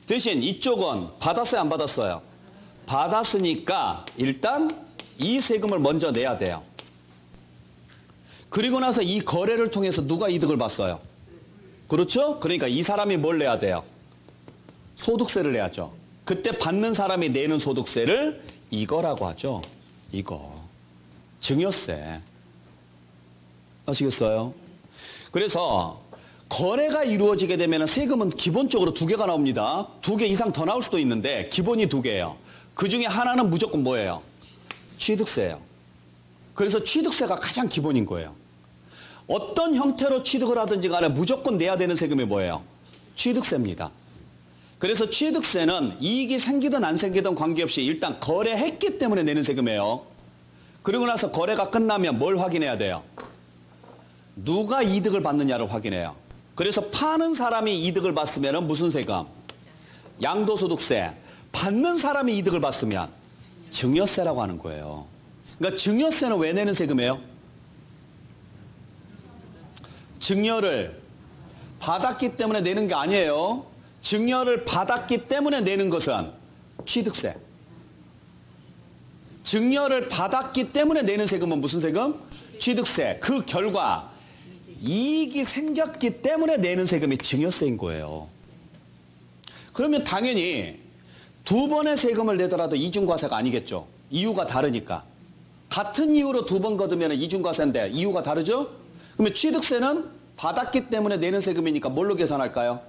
대신 이쪽은 받았어요, 안 받았어요? 받았으니까 일단 이 세금을 먼저 내야 돼요. 그리고 나서 이 거래를 통해서 누가 이득을 봤어요? 그렇죠? 그러니까 이 사람이 뭘 내야 돼요? 소득세를 내야죠. 그때 받는 사람이 내는 소득세를 이거라고 하죠. 이거. 증여세. 아시겠어요? 그래서 거래가 이루어지게 되면 세금은 기본적으로 두 개가 나옵니다. 두 개 이상 더 나올 수도 있는데 기본이 두 개예요. 그 중에 하나는 무조건 뭐예요? 취득세예요. 그래서 취득세가 가장 기본인 거예요. 어떤 형태로 취득을 하든지 간에 무조건 내야 되는 세금이 뭐예요? 취득세입니다. 그래서 취득세는 이익이 생기든 안 생기든 관계없이 일단 거래했기 때문에 내는 세금이에요. 그리고 나서 거래가 끝나면 뭘 확인해야 돼요? 누가 이득을 받느냐를 확인해요. 그래서 파는 사람이 이득을 받으면 무슨 세금? 양도소득세. 받는 사람이 이득을 받으면 증여세라고 하는 거예요. 그러니까 증여세는 왜 내는 세금이에요? 증여를 받았기 때문에 내는 게 아니에요. 증여를 받았기 때문에 내는 것은 취득세. 증여를 받았기 때문에 내는 세금은 무슨 세금? 취득세. 그 결과 이익이 생겼기 때문에 내는 세금이 증여세인 거예요. 그러면 당연히 두 번의 세금을 내더라도 이중과세가 아니겠죠. 이유가 다르니까. 같은 이유로 두 번 거두면 이중과세인데 이유가 다르죠? 그러면 취득세는 받았기 때문에 내는 세금이니까 뭘로 계산할까요?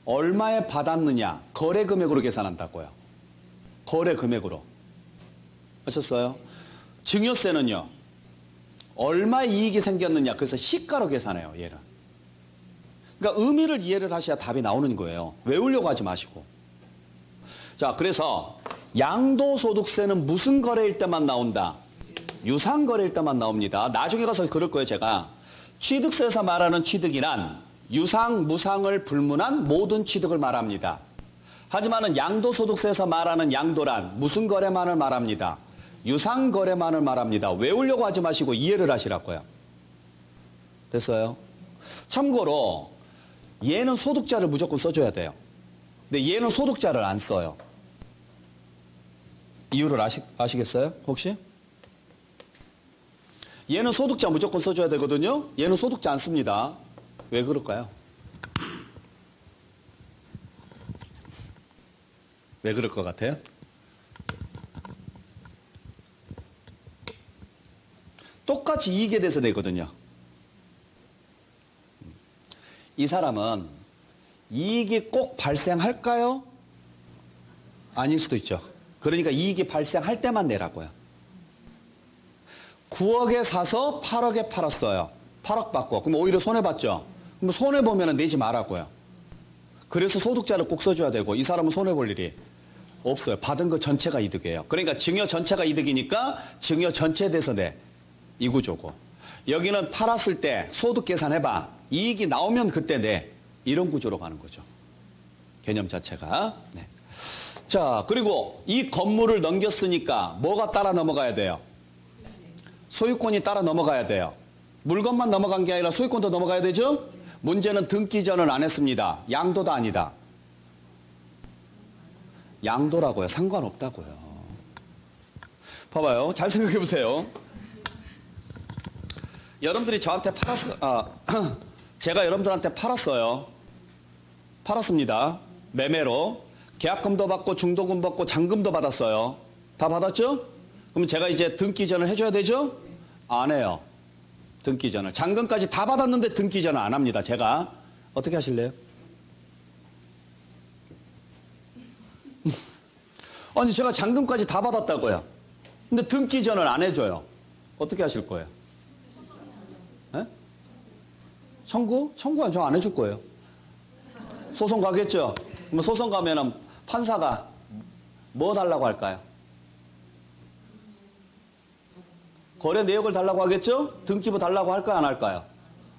얼마에 받았느냐, 거래 금액으로 계산한다고요. 거래 금액으로. 아셨어요? 증여세는요, 얼마 이익이 생겼느냐, 그래서 시가로 계산해요, 얘는. 그러니까 의미를 이해를 하셔야 답이 나오는 거예요. 외우려고 하지 마시고. 자, 그래서 양도소득세는 무슨 거래일 때만 나온다? 유상거래일 때만 나옵니다. 나중에 가서 그럴 거예요, 제가. 취득세에서 말하는 취득이란 유상, 무상을 불문한 모든 취득을 말합니다. 하지만은 양도소득세에서 말하는 양도란 무슨 거래만을 말합니다. 유상거래만을 말합니다. 외우려고 하지 마시고 이해를 하시라고요. 됐어요? 참고로 얘는 소득자를 무조건 써줘야 돼요. 근데 얘는 소득자를 안 써요. 이유를 아시겠어요? 혹시? 얘는 소득자 무조건 써줘야 되거든요. 얘는 소득자 안 씁니다. 왜 그럴까요? 왜 그럴 것 같아요? 똑같이 이익에 대해서 내거든요. 이 사람은 이익이 꼭 발생할까요? 아닐 수도 있죠. 그러니까 이익이 발생할 때만 내라고요. 9억에 사서 8억에 팔았어요. 8억 받고. 그럼 오히려 손해봤죠? 그럼 손해보면 내지 말라고요. 그래서 소득자를 꼭 써줘야 되고 이 사람은 손해볼 일이 없어요. 받은 것 전체가 이득이에요. 그러니까 증여 전체가 이득이니까 증여 전체에 대해서 내. 이 구조고. 여기는 팔았을 때 소득 계산해봐. 이익이 나오면 그때 내. 이런 구조로 가는 거죠. 개념 자체가. 네. 자, 그리고 이 건물을 넘겼으니까 뭐가 따라 넘어가야 돼요? 소유권이 따라 넘어가야 돼요. 물건만 넘어간 게 아니라 소유권도 넘어가야 되죠? 문제는 등기전을 안 했습니다. 양도도 아니다. 양도라고요. 상관없다고요. 봐봐요. 잘 생각해 보세요. 여러분들이 저한테 제가 여러분들한테 팔았어요. 팔았습니다. 매매로. 계약금도 받고 중도금 받고 잔금도 받았어요. 다 받았죠? 그럼 제가 이제 등기전을 해줘야 되죠? 안 해요. 등기전을. 잔금까지 다 받았는데 등기전을 안 합니다. 제가. 어떻게 하실래요? 아니 제가 잔금까지 다 받았다고요. 근데 등기전을 안 해줘요. 어떻게 하실 거예요? 네? 청구? 청구는 저 안 해줄 거예요. 소송 가겠죠? 그럼 소송 가면은 판사가 뭐 달라고 할까요? 거래 내역을 달라고 하겠죠? 등기부 달라고 할까요? 안 할까요?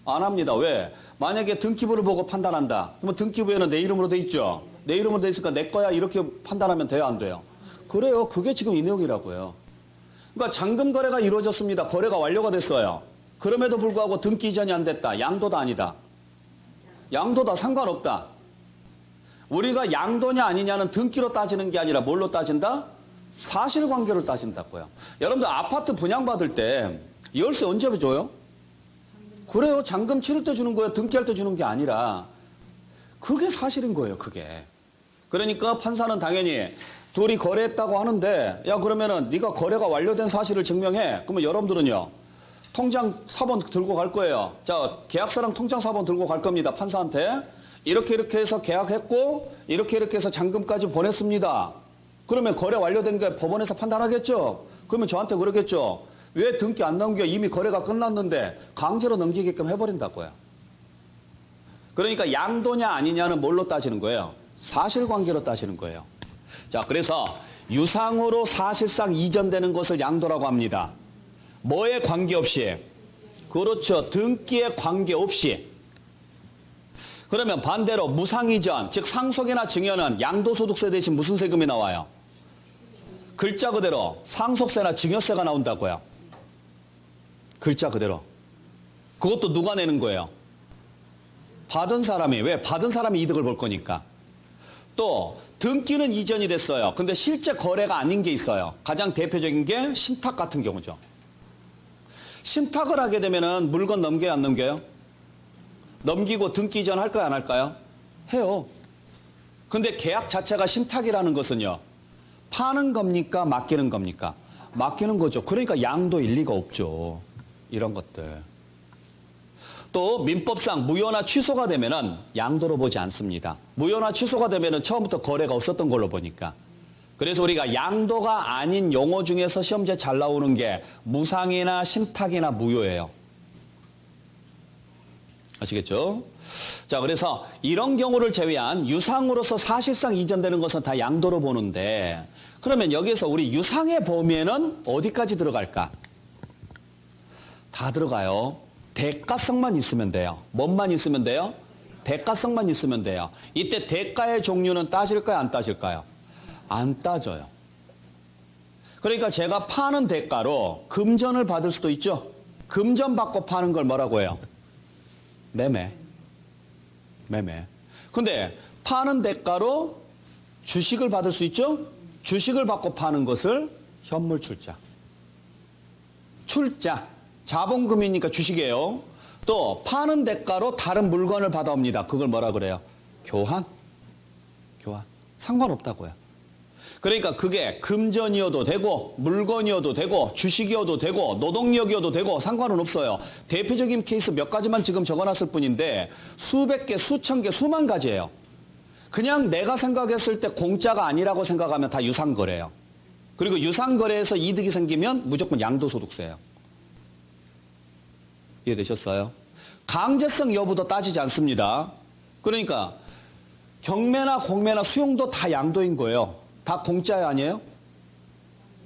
안 합니다. 왜? 만약에 등기부를 보고 판단한다. 그러면 등기부에는 내 이름으로 돼 있죠. 내 이름으로 돼 있으니까 내 거야 이렇게 판단하면 돼요, 안 돼요? 그래요. 그게 지금 이 내용이라고요. 그러니까 잔금 거래가 이루어졌습니다. 거래가 완료가 됐어요. 그럼에도 불구하고 등기 이전이 안 됐다. 양도다 아니다. 양도다. 상관없다. 우리가 양도냐 아니냐는 등기로 따지는 게 아니라 뭘로 따진다? 사실관계로 따진다고요. 여러분들 아파트 분양받을 때 열쇠 언제 줘요? 그래요. 잔금 치를 때 주는 거예요. 등기할 때 주는 게 아니라. 그게 사실인 거예요. 그게. 그러니까 판사는 당연히 둘이 거래했다고 하는데 야 그러면은 네가 거래가 완료된 사실을 증명해. 그러면 여러분들은요. 통장 사본 들고 갈 거예요. 자, 계약서랑 통장 사본 들고 갈 겁니다. 판사한테. 이렇게 해서 계약했고 이렇게 해서 잔금까지 보냈습니다. 그러면 거래 완료된 게 법원에서 판단하겠죠? 그러면 저한테 그러겠죠? 왜 등기 안 넘겨? 이미 거래가 끝났는데 강제로 넘기게끔 해버린다고요. 그러니까 양도냐 아니냐는 뭘로 따지는 거예요? 사실관계로 따지는 거예요. 자, 그래서 유상으로 사실상 이전되는 것을 양도라고 합니다. 뭐에 관계없이? 그렇죠. 등기에 관계없이. 그러면 반대로 무상이전, 즉 상속이나 증여는 양도소득세 대신 무슨 세금이 나와요? 글자 그대로 상속세나 증여세가 나온다고요. 글자 그대로. 그것도 누가 내는 거예요? 받은 사람이. 왜? 받은 사람이 이득을 볼 거니까. 또 등기는 이전이 됐어요. 근데 실제 거래가 아닌 게 있어요. 가장 대표적인 게 신탁 같은 경우죠. 신탁을 하게 되면은 물건 넘겨요, 안 넘겨요? 넘기고 등기 이전 할까요, 안 할까요? 해요. 근데 계약 자체가 신탁이라는 것은요. 파는 겁니까? 맡기는 겁니까? 맡기는 거죠. 그러니까 양도 일리가 없죠. 이런 것들. 또 민법상 무효나 취소가 되면은 양도로 보지 않습니다. 무효나 취소가 되면은 처음부터 거래가 없었던 걸로 보니까. 그래서 우리가 양도가 아닌 용어 중에서 시험지에 잘 나오는 게 무상이나 신탁이나 무효예요. 아시겠죠? 자, 그래서 이런 경우를 제외한 유상으로서 사실상 이전되는 것은 다 양도로 보는데 그러면 여기서 우리 유상의 범위에는 어디까지 들어갈까? 다 들어가요. 대가성만 있으면 돼요. 뭔만 있으면 돼요? 대가성만 있으면 돼요. 이때 대가의 종류는 따질까요? 안 따질까요? 안 따져요. 그러니까 제가 파는 대가로 금전을 받을 수도 있죠. 금전 받고 파는 걸 뭐라고 해요? 매매. 근데 파는 대가로 주식을 받을 수 있죠? 주식을 받고 파는 것을 현물 출자. 자본금이니까 주식이에요. 또 파는 대가로 다른 물건을 받아옵니다. 그걸 뭐라 그래요? 교환. 상관없다고요. 그러니까 그게 금전이어도 되고 물건이어도 되고 주식이어도 되고 노동력이어도 되고 상관은 없어요. 대표적인 케이스 몇 가지만 지금 적어놨을 뿐인데 수백 개, 수천 개, 수만 가지예요. 그냥 내가 생각했을 때 공짜가 아니라고 생각하면 다 유상거래예요. 그리고 유상거래에서 이득이 생기면 무조건 양도소득세예요. 이해되셨어요? 강제성 여부도 따지지 않습니다. 그러니까 경매나 공매나 수용도 다 양도인 거예요. 다 공짜야 아니에요?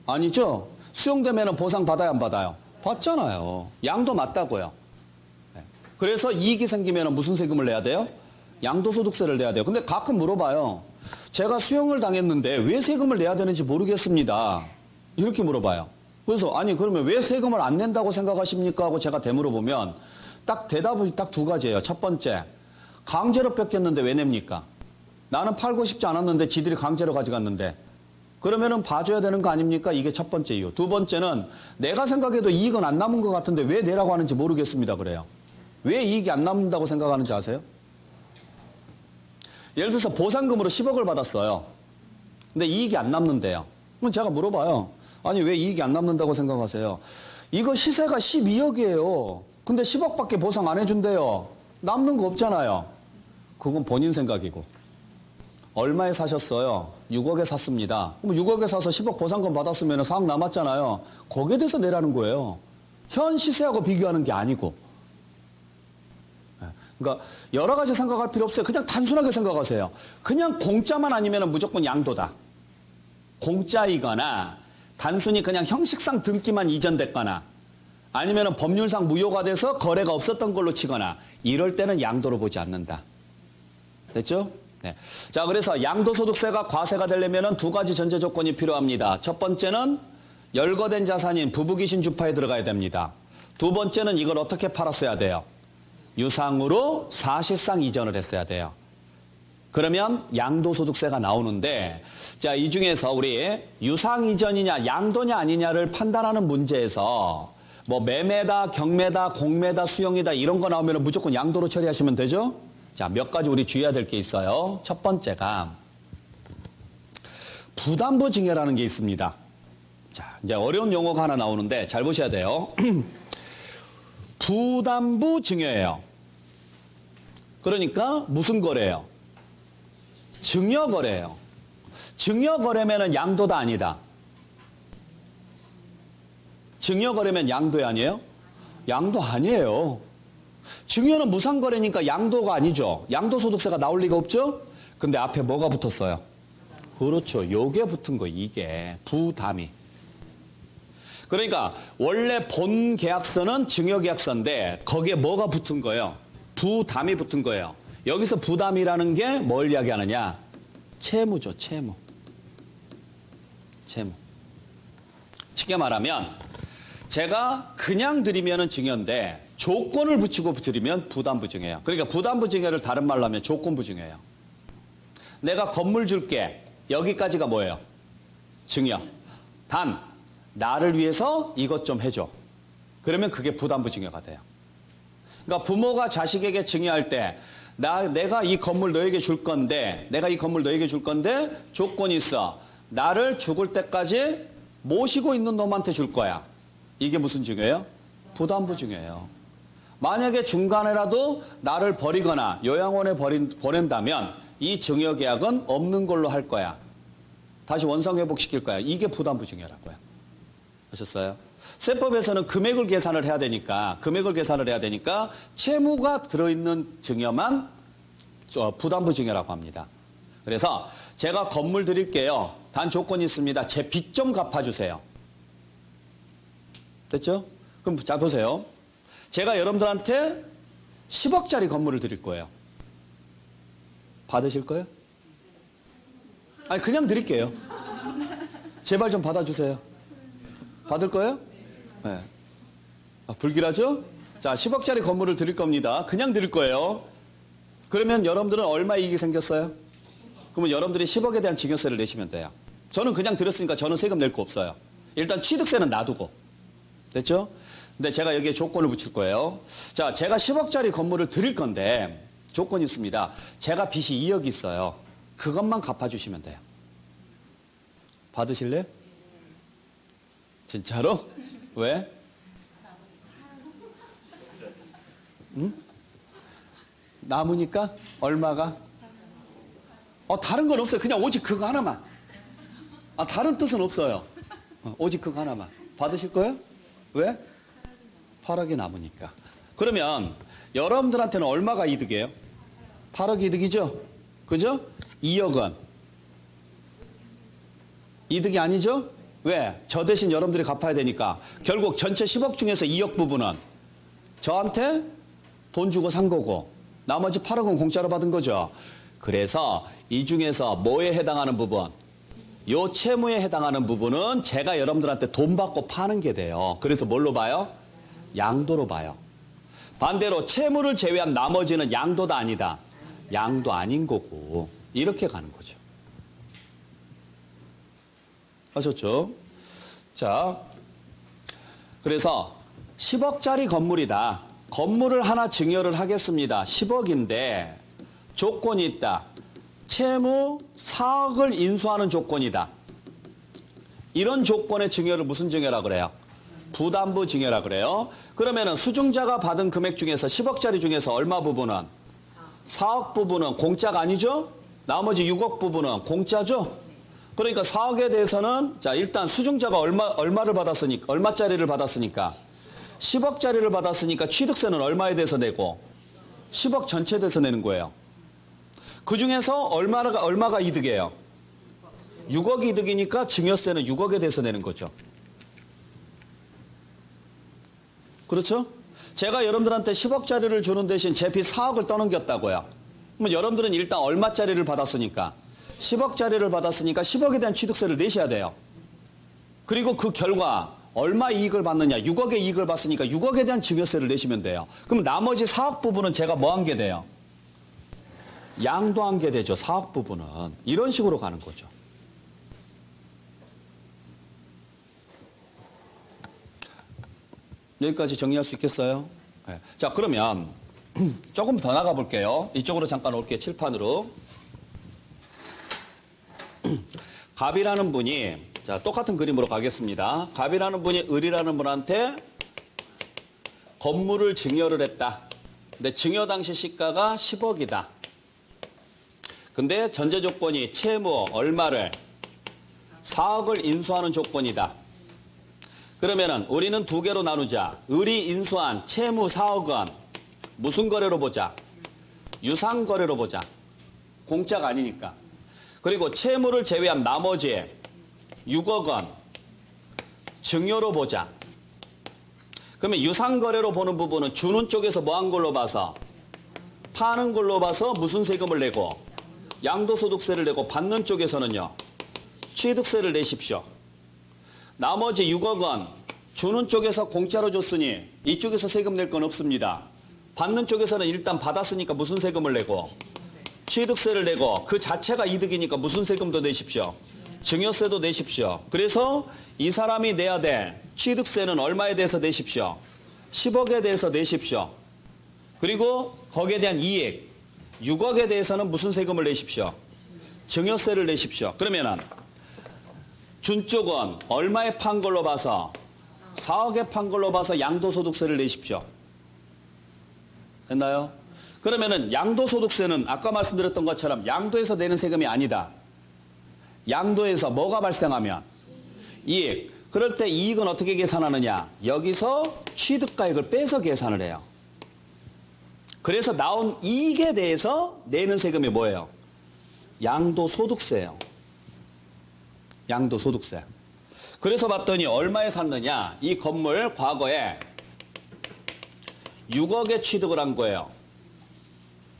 아니죠? 수용되면 보상 받아야 안 받아요? 받잖아요. 양도 맞다고요. 그래서 이익이 생기면 무슨 세금을 내야 돼요? 양도소득세를 내야 돼요. 근데 가끔 물어봐요. 제가 수용을 당했는데 왜 세금을 내야 되는지 모르겠습니다. 이렇게 물어봐요. 그래서 아니 그러면 왜 세금을 안 낸다고 생각하십니까? 하고 제가 되물어보면 딱 대답은 딱 두 가지예요. 첫 번째, 강제로 뺏겼는데 왜 냅니까? 나는 팔고 싶지 않았는데 지들이 강제로 가져갔는데 그러면은 봐줘야 되는 거 아닙니까? 이게 첫 번째 이유. 두 번째는 내가 생각해도 이익은 안 남은 것 같은데 왜 내라고 하는지 모르겠습니다. 그래요. 왜 이익이 안 남는다고 생각하는지 아세요? 예를 들어서 보상금으로 10억을 받았어요. 근데 이익이 안 남는데요. 그럼 제가 물어봐요. 아니 왜 이익이 안 남는다고 생각하세요? 이거 시세가 12억이에요. 근데 10억밖에 보상 안 해준대요. 남는 거 없잖아요. 그건 본인 생각이고. 얼마에 사셨어요? 6억에 샀습니다. 그럼 6억에 사서 10억 보상금 받았으면 4억 남았잖아요. 거기에 대해서 내라는 거예요. 현 시세하고 비교하는 게 아니고. 그러니까 여러 가지 생각할 필요 없어요. 그냥 단순하게 생각하세요. 그냥 공짜만 아니면 무조건 양도다. 공짜이거나 단순히 그냥 형식상 등기만 이전됐거나 아니면 법률상 무효가 돼서 거래가 없었던 걸로 치거나 이럴 때는 양도로 보지 않는다. 됐죠? 네. 자, 그래서 양도소득세가 과세가 되려면 두 가지 전제 조건이 필요합니다. 첫 번째는 열거된 자산인 부부귀신 주파에 들어가야 됩니다. 두 번째는 이걸 어떻게 팔았어야 돼요? 유상으로 사실상 이전을 했어야 돼요. 그러면 양도소득세가 나오는데, 자, 이 중에서 우리 유상 이전이냐 양도냐 아니냐를 판단하는 문제에서 뭐 매매다, 경매다, 공매다, 수용이다 이런 거 나오면 무조건 양도로 처리하시면 되죠? 자, 몇 가지 우리 주의해야 될 게 있어요. 첫 번째가 부담부 증여라는 게 있습니다. 자, 이제 어려운 용어가 하나 나오는데 잘 보셔야 돼요. 부담부 증여예요. 그러니까 무슨 거래예요? 증여 거래예요. 증여 거래면은 양도다 아니다. 증여 거래면 양도 아니에요? 양도 아니에요. 증여는 무상거래니까 양도가 아니죠. 양도소득세가 나올 리가 없죠? 근데 앞에 뭐가 붙었어요? 그렇죠. 요게 붙은 거, 이게. 부담이. 그러니까 원래 본 계약서는 증여계약서인데 거기에 뭐가 붙은 거예요? 부담이 붙은 거예요. 여기서 부담이라는 게 뭘 이야기하느냐? 채무죠, 채무. 채무. 쉽게 말하면 제가 그냥 드리면은 증여인데 조건을 붙이고 드리면 부담부 증여예요. 그러니까 부담부 증여를 다른 말로 하면 조건부 증여예요. 내가 건물 줄게. 여기까지가 뭐예요? 증여. 단 나를 위해서 이것 좀 해줘. 그러면 그게 부담부 증여가 돼요. 그러니까 부모가 자식에게 증여할 때 내가 이 건물 너에게 줄 건데 내가 이 건물 너에게 줄 건데 조건이 있어. 나를 죽을 때까지 모시고 있는 놈한테 줄 거야. 이게 무슨 증여예요? 부담부 증여예요. 만약에 중간에라도 나를 버리거나 요양원에 보낸다면 이 증여계약은 없는 걸로 할 거야. 다시 원상회복시킬 거야. 이게 부담부 증여라고요. 아셨어요? 세법에서는 금액을 계산을 해야 되니까 채무가 들어있는 증여만 부담부 증여라고 합니다. 그래서 제가 건물 드릴게요. 단 조건이 있습니다. 제 빚 좀 갚아주세요. 됐죠? 그럼 잘 보세요. 제가 여러분들한테 10억짜리 건물을 드릴 거예요. 받으실 거예요? 아니, 그냥 드릴게요. 제발 좀 받아주세요. 받을 거예요? 네. 불길하죠? 자, 10억짜리 건물을 드릴 겁니다. 그냥 드릴 거예요. 그러면 여러분들은 얼마 이익이 생겼어요? 그러면 여러분들이 10억에 대한 증여세를 내시면 돼요. 저는 그냥 드렸으니까 저는 세금 낼 거 없어요. 일단 취득세는 놔두고. 됐죠? 근데 제가 여기에 조건을 붙일 거예요. 자, 제가 10억짜리 건물을 드릴 건데 조건이 있습니다. 제가 빚이 2억이 있어요. 그것만 갚아주시면 돼요. 받으실래요? 진짜로? 왜? 응? 남으니까? 얼마가? 다른 건 없어요. 그냥 오직 그거 하나만. 다른 뜻은 없어요. 오직 그거 하나만. 받으실 거예요? 왜? 8억이 남으니까. 그러면 여러분들한테는 얼마가 이득이에요? 8억 이득이죠? 그죠? 2억은 이득이 아니죠? 왜? 저 대신 여러분들이 갚아야 되니까. 결국 전체 10억 중에서 2억 부분은 저한테 돈 주고 산 거고 나머지 8억은 공짜로 받은 거죠. 그래서 이 중에서 뭐에 해당하는 부분? 요 채무에 해당하는 부분은 제가 여러분들한테 돈 받고 파는 게 돼요. 그래서 뭘로 봐요? 양도로 봐요. 반대로 채무를 제외한 나머지는 양도다 아니다. 양도 아닌 거고 이렇게 가는 거죠. 아셨죠? 자, 그래서 10억짜리 건물이다. 건물을 하나 증여를 하겠습니다. 10억인데 조건이 있다. 채무 4억을 인수하는 조건이다. 이런 조건의 증여를 무슨 증여라 그래요? 부담부 증여라 그래요. 그러면은 수증자가 받은 금액 중에서 10억짜리 중에서 얼마 부분은? 4억 부분은 공짜가 아니죠? 나머지 6억 부분은 공짜죠? 그러니까 4억에 대해서는 자, 일단 수증자가 얼마를 받았으니까, 얼마짜리를 받았으니까 10억짜리를 받았으니까 취득세는 얼마에 대해서 내고 10억 전체에 대해서 내는 거예요. 그 중에서 얼마가 이득이에요? 6억 이득이니까 증여세는 6억에 대해서 내는 거죠. 그렇죠? 제가 여러분들한테 10억짜리를 주는 대신 제 빚 4억을 떠넘겼다고요. 그럼 여러분들은 일단 얼마짜리를 받았으니까 10억짜리를 받았으니까 10억에 대한 취득세를 내셔야 돼요. 그리고 그 결과 얼마 이익을 받느냐 6억의 이익을 받으니까 6억에 대한 증여세를 내시면 돼요. 그럼 나머지 4억 부분은 제가 뭐 한 게 돼요? 양도한 게 되죠. 4억 부분은. 이런 식으로 가는 거죠. 여기까지 정리할 수 있겠어요? 네. 자, 그러면 조금 더 나가 볼게요. 이쪽으로 잠깐 올게요. 칠판으로. 갑이라는 분이, 자, 똑같은 그림으로 가겠습니다. 갑이라는 분이 을이라는 분한테 건물을 증여를 했다. 근데 증여 당시 시가가 10억이다. 근데 전제 조건이 채무 얼마를 4억을 인수하는 조건이다. 그러면은 우리는 두 개로 나누자. 을이 인수한 채무 4억은 무슨 거래로 보자? 유상 거래로 보자. 공짜가 아니니까. 그리고 채무를 제외한 나머지 6억은 증여로 보자. 그러면 유상 거래로 보는 부분은 주는 쪽에서 뭐 한 걸로 봐서? 파는 걸로 봐서 무슨 세금을 내고? 양도소득세를 내고 받는 쪽에서는요. 취득세를 내십시오. 나머지 6억은 주는 쪽에서 공짜로 줬으니 이쪽에서 세금 낼 건 없습니다. 받는 쪽에서는 일단 받았으니까 무슨 세금을 내고? 취득세를 내고 그 자체가 이득이니까 무슨 세금도 내십시오. 증여세도 내십시오. 그래서 이 사람이 내야 될 취득세는 얼마에 대해서 내십시오. 10억에 대해서 내십시오. 그리고 거기에 대한 이익 6억에 대해서는 무슨 세금을 내십시오. 증여세를 내십시오. 그러면은 준 쪽은 얼마에 판 걸로 봐서 4억에 판 걸로 봐서 양도소득세를 내십시오. 됐나요? 그러면은 양도소득세는 아까 말씀드렸던 것처럼 양도에서 내는 세금이 아니다. 양도에서 뭐가 발생하면? 이익. 그럴 때 이익은 어떻게 계산하느냐? 여기서 취득가액을 빼서 계산을 해요. 그래서 나온 이익에 대해서 내는 세금이 뭐예요? 양도소득세예요. 양도소득세. 그래서 봤더니 얼마에 샀느냐? 이 건물 과거에 6억에 취득을 한 거예요.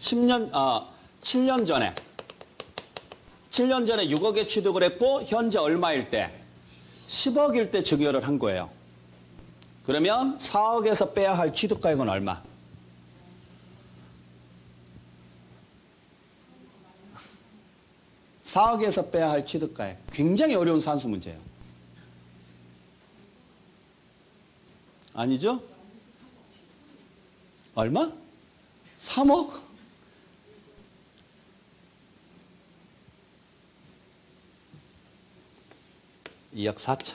7년 전에 6억에 취득을 했고 현재 얼마일 때? 10억일 때 증여를 한 거예요. 그러면 4억에서 빼야 할 취득가액은 얼마? (4억에서) 빼야 할 취득가액. 굉장히 어려운 산수 문제예요. 아니죠? 얼마? 3억? (2억 4천)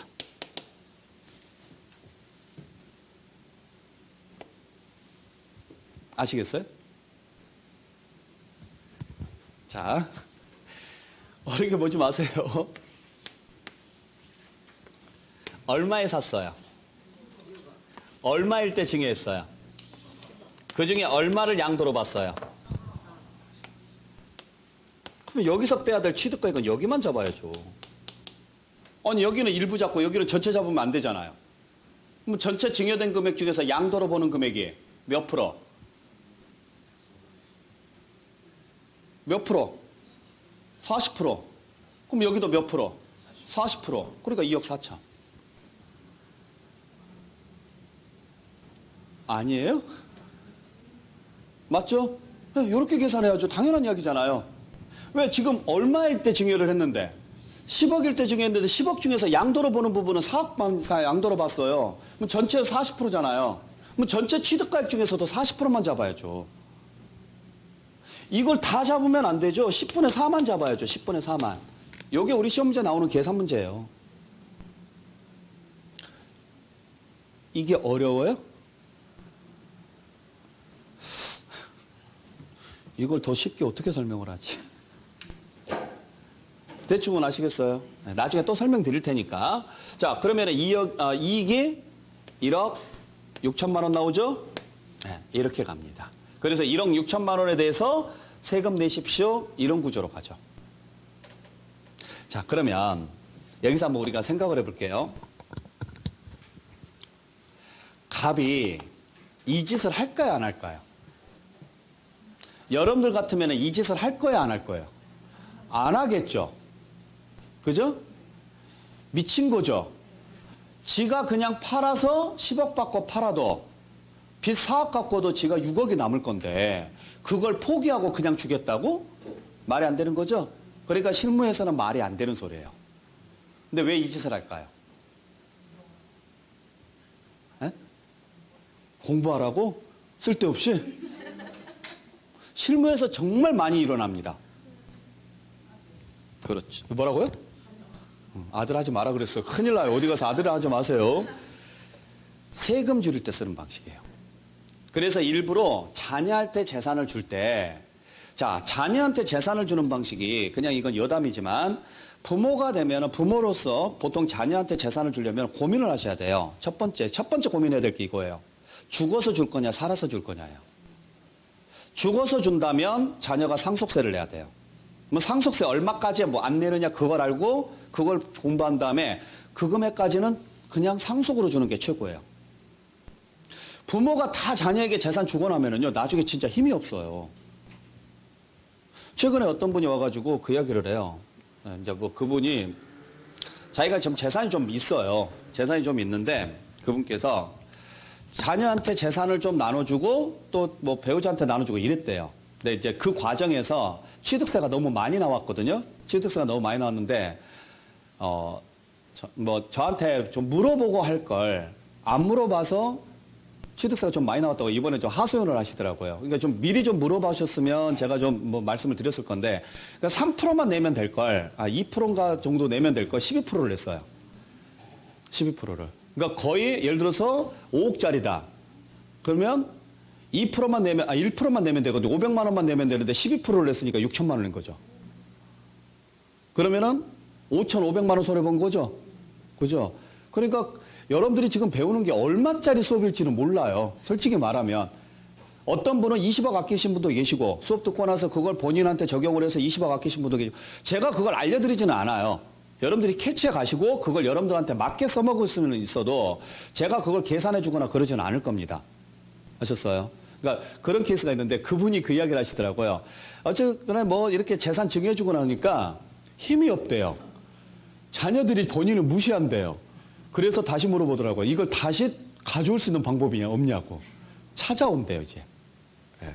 아시겠어요? 자, 어렵게 보지 마세요. 얼마에 샀어요? 얼마일 때 증여했어요? 그 중에 얼마를 양도로 봤어요? 그럼 여기서 빼야 될 취득가액은 여기만 잡아야죠. 아니 여기는 일부 잡고 여기는 전체 잡으면 안 되잖아요. 그럼 전체 증여된 금액 중에서 양도로 보는 금액이 몇 프로? 몇 프로? 40%. 그럼 여기도 몇 프로? 40%. 그러니까 2억 4천. 아니에요? 맞죠? 네, 이렇게 계산해야죠. 당연한 이야기잖아요. 왜 지금 얼마일 때 증여를 했는데 10억일 때 증여했는데 10억 중에서 양도로 보는 부분은 4억만 양도로 봤어요. 그럼 전체 40%잖아요. 그럼 전체 취득가액 중에서도 40%만 잡아야죠. 이걸 다 잡으면 안 되죠. 10분의 4만 잡아야죠. 10분의 4만. 이게 우리 시험 문제 나오는 계산 문제예요. 이게 어려워요? 이걸 더 쉽게 어떻게 설명을 하지? 대충은 아시겠어요? 나중에 또 설명드릴 테니까. 자, 그러면 이익이 1억 6천만 원 나오죠? 네, 이렇게 갑니다. 그래서 1억 6천만 원에 대해서 세금 내십시오. 이런 구조로 가죠. 자, 그러면 여기서 한번 우리가 생각을 해볼게요. 답이 이 짓을 할까요, 안 할까요? 여러분들 같으면 이 짓을 할 거야, 안 할 거예요? 안 하겠죠. 그죠? 미친 거죠. 지가 그냥 팔아서 10억 받고 팔아도 빚 4억 갖고도 지가 6억이 남을 건데 그걸 포기하고 그냥 주겠다고? 말이 안 되는 거죠? 그러니까 실무에서는 말이 안 되는 소리예요. 근데 왜 이 짓을 할까요? 에? 공부하라고? 쓸데없이? 실무에서 정말 많이 일어납니다. 그렇지. 뭐라고요? 아들 하지 마라 그랬어요. 큰일 나요. 어디 가서 아들 하지 마세요. 세금 줄일 때 쓰는 방식이에요. 그래서 일부러 자녀한테 재산을 줄 때, 자, 자녀한테 재산을 주는 방식이 그냥 이건 여담이지만 부모가 되면 부모로서 보통 자녀한테 재산을 주려면 고민을 하셔야 돼요. 첫 번째 고민해야 될 게 이거예요. 죽어서 줄 거냐, 살아서 줄 거냐예요. 죽어서 준다면 자녀가 상속세를 내야 돼요. 뭐 상속세 얼마까지 뭐 안 내느냐 그걸 알고 그걸 공부한 다음에 그 금액까지는 그냥 상속으로 주는 게 최고예요. 부모가 다 자녀에게 재산 주고 나면은요, 나중에 진짜 힘이 없어요. 최근에 어떤 분이 와가지고 그 이야기를 해요. 이제 뭐 그분이 자기가 지금 재산이 좀 있어요. 재산이 좀 있는데 그분께서 자녀한테 재산을 좀 나눠주고 또 뭐 배우자한테 나눠주고 이랬대요. 근데 이제 그 과정에서 취득세가 너무 많이 나왔거든요. 취득세가 너무 많이 나왔는데, 저한테 좀 물어보고 할 걸 안 물어봐서 취득세가 좀 많이 나왔다고 이번에 좀 하소연을 하시더라고요. 그러니까 좀 미리 좀 물어보셨으면 제가 좀 뭐 말씀을 드렸을 건데, 그러니까 3%만 내면 될 걸, 2%인가 정도 내면 될 걸 12%를 냈어요. 12%를. 그러니까 거의 예를 들어서 5억짜리다. 그러면 2%만 내면, 1%만 내면 되거든요. 500만 원만 내면 되는데 12%를 냈으니까 6천만 원인 거죠. 그러면은 5,500만 원 손해본 거죠. 그죠? 그러니까 여러분들이 지금 배우는 게 얼마짜리 수업일지는 몰라요. 솔직히 말하면. 어떤 분은 20억 아끼신 분도 계시고 수업 듣고 나서 그걸 본인한테 적용을 해서 20억 아끼신 분도 계시고 제가 그걸 알려드리지는 않아요. 여러분들이 캐치해 가시고 그걸 여러분들한테 맞게 써먹을 수는 있어도 제가 그걸 계산해 주거나 그러지는 않을 겁니다. 아셨어요? 그러니까 그런 케이스가 있는데 그분이 그 이야기를 하시더라고요. 어쨌거나 뭐 이렇게 재산 증여해주고 나니까 힘이 없대요. 자녀들이 본인을 무시한대요. 그래서 다시 물어보더라고요. 이걸 다시 가져올 수 있는 방법이 없냐고. 찾아온대요, 이제. 네.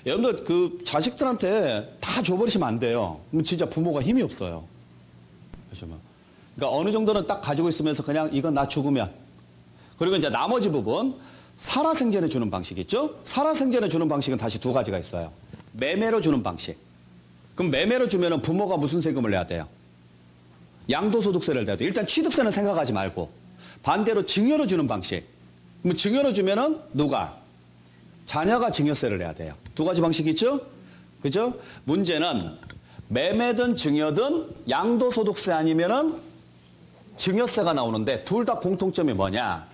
여러분들 그 자식들한테 다 줘버리시면 안 돼요. 그럼 진짜 부모가 힘이 없어요. 그러니까 어느 정도는 딱 가지고 있으면서 그냥 이건 나 죽으면. 그리고 이제 나머지 부분. 살아생전에 주는 방식 있죠? 살아생전에 주는 방식은 다시 두 가지가 있어요. 매매로 주는 방식. 그럼 매매로 주면은 부모가 무슨 세금을 내야 돼요? 양도소득세를 내야 돼요. 일단 취득세는 생각하지 말고. 반대로 증여로 주는 방식. 그럼 증여로 주면은 누가? 자녀가 증여세를 내야 돼요. 두 가지 방식이 있죠? 그죠? 문제는 매매든 증여든 양도소득세 아니면은 증여세가 나오는데 둘 다 공통점이 뭐냐?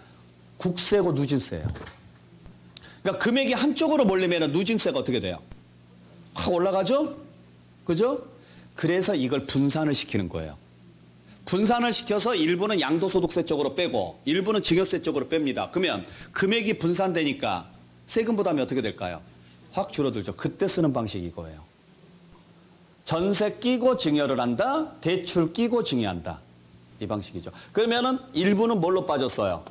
국세고 누진세예요. 그러니까 금액이 한쪽으로 몰리면 누진세가 어떻게 돼요? 확 올라가죠? 그죠? 그래서 이걸 분산을 시키는 거예요. 분산을 시켜서 일부는 양도소득세 쪽으로 빼고 일부는 증여세 쪽으로 뺍니다. 그러면 금액이 분산되니까 세금 부담이 어떻게 될까요? 확 줄어들죠. 그때 쓰는 방식이 이거예요. 전세 끼고 증여를 한다. 대출 끼고 증여한다. 이 방식이죠. 그러면은 일부는 뭘로 빠졌어요?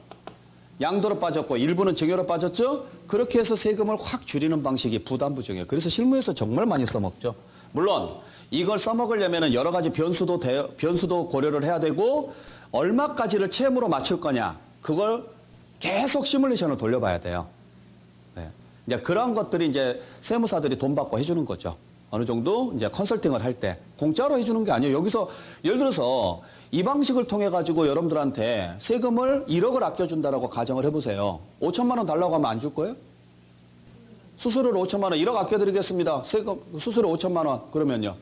양도로 빠졌고 일부는 증여로 빠졌죠. 그렇게 해서 세금을 확 줄이는 방식이 부담부증이에요. 그래서 실무에서 정말 많이 써먹죠. 물론 이걸 써먹으려면 여러 가지 변수도 고려를 해야 되고 얼마까지를 채무로 맞출 거냐 그걸 계속 시뮬레이션을 돌려봐야 돼요. 네. 이제 그런 것들이 이제 세무사들이 돈 받고 해주는 거죠. 어느 정도 이제 컨설팅을 할 때 공짜로 해주는 게 아니에요. 여기서 예를 들어서 이 방식을 통해 가지고 여러분들한테 세금을 1억을 아껴준다라고 가정을 해보세요. 5천만 원 달라고 하면 안 줄 거예요? 수수료를 5천만 원, 1억 아껴드리겠습니다. 세금 수수료 5천만 원 그러면요.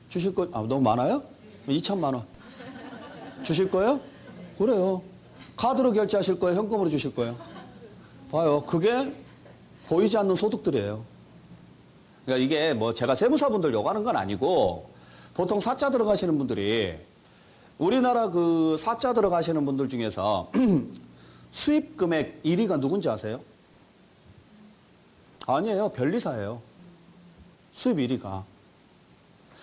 주실 거 너무 많아요? 2천만 원 주실 거예요? 그래요. 카드로 결제하실 거예요? 현금으로 주실 거예요? 봐요. 그게 보이지 않는 소득들이에요. 그러니까 이게 뭐 제가 세무사분들 요구하는 건 아니고 보통 사자 들어가시는 분들이 우리나라 그 사자 들어가시는 분들 중에서 수입 금액 1위가 누군지 아세요? 아니에요. 변리사예요. 수입 1위가.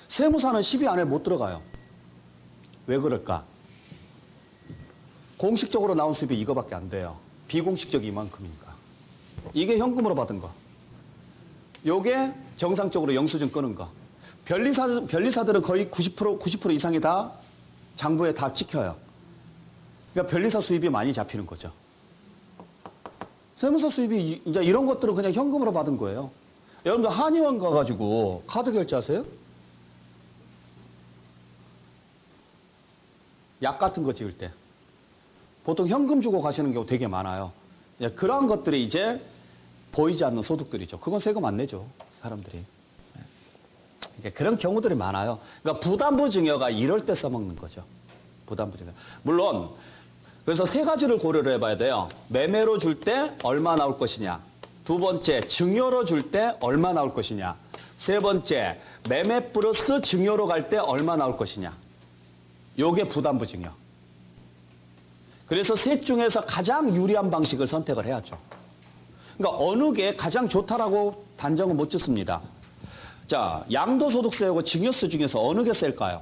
세무사는 10위 안에 못 들어가요. 왜 그럴까? 공식적으로 나온 수입이 이거밖에 안 돼요. 비공식적이 이만큼이니까. 이게 현금으로 받은 거. 요게 정상적으로 영수증 끄는 거. 변리사들은 거의 90% 이상이 다 장부에 다 찍혀요. 그러니까 변리사 수입이 많이 잡히는 거죠. 세무사 수입이 이제 이런 것들은 그냥 현금으로 받은 거예요. 여러분들 한의원 가가지고 카드 결제하세요? 약 같은 거 찍을 때. 보통 현금 주고 가시는 경우 되게 많아요. 그러한 것들이 이제 보이지 않는 소득들이죠. 그건 세금 안 내죠, 사람들이. 그런 경우들이 많아요. 그러니까 부담부 증여가 이럴 때 써먹는 거죠. 부담부 증여. 물론 그래서 세 가지를 고려를 해봐야 돼요. 매매로 줄 때 얼마 나올 것이냐. 두 번째, 증여로 줄 때 얼마 나올 것이냐. 세 번째, 매매 플러스 증여로 갈 때 얼마 나올 것이냐. 요게 부담부 증여. 그래서 셋 중에서 가장 유리한 방식을 선택을 해야죠. 그러니까 어느 게 가장 좋다라고 단정은 못 짓습니다. 자, 양도소득세하고 증여세 중에서 어느 게 셀까요?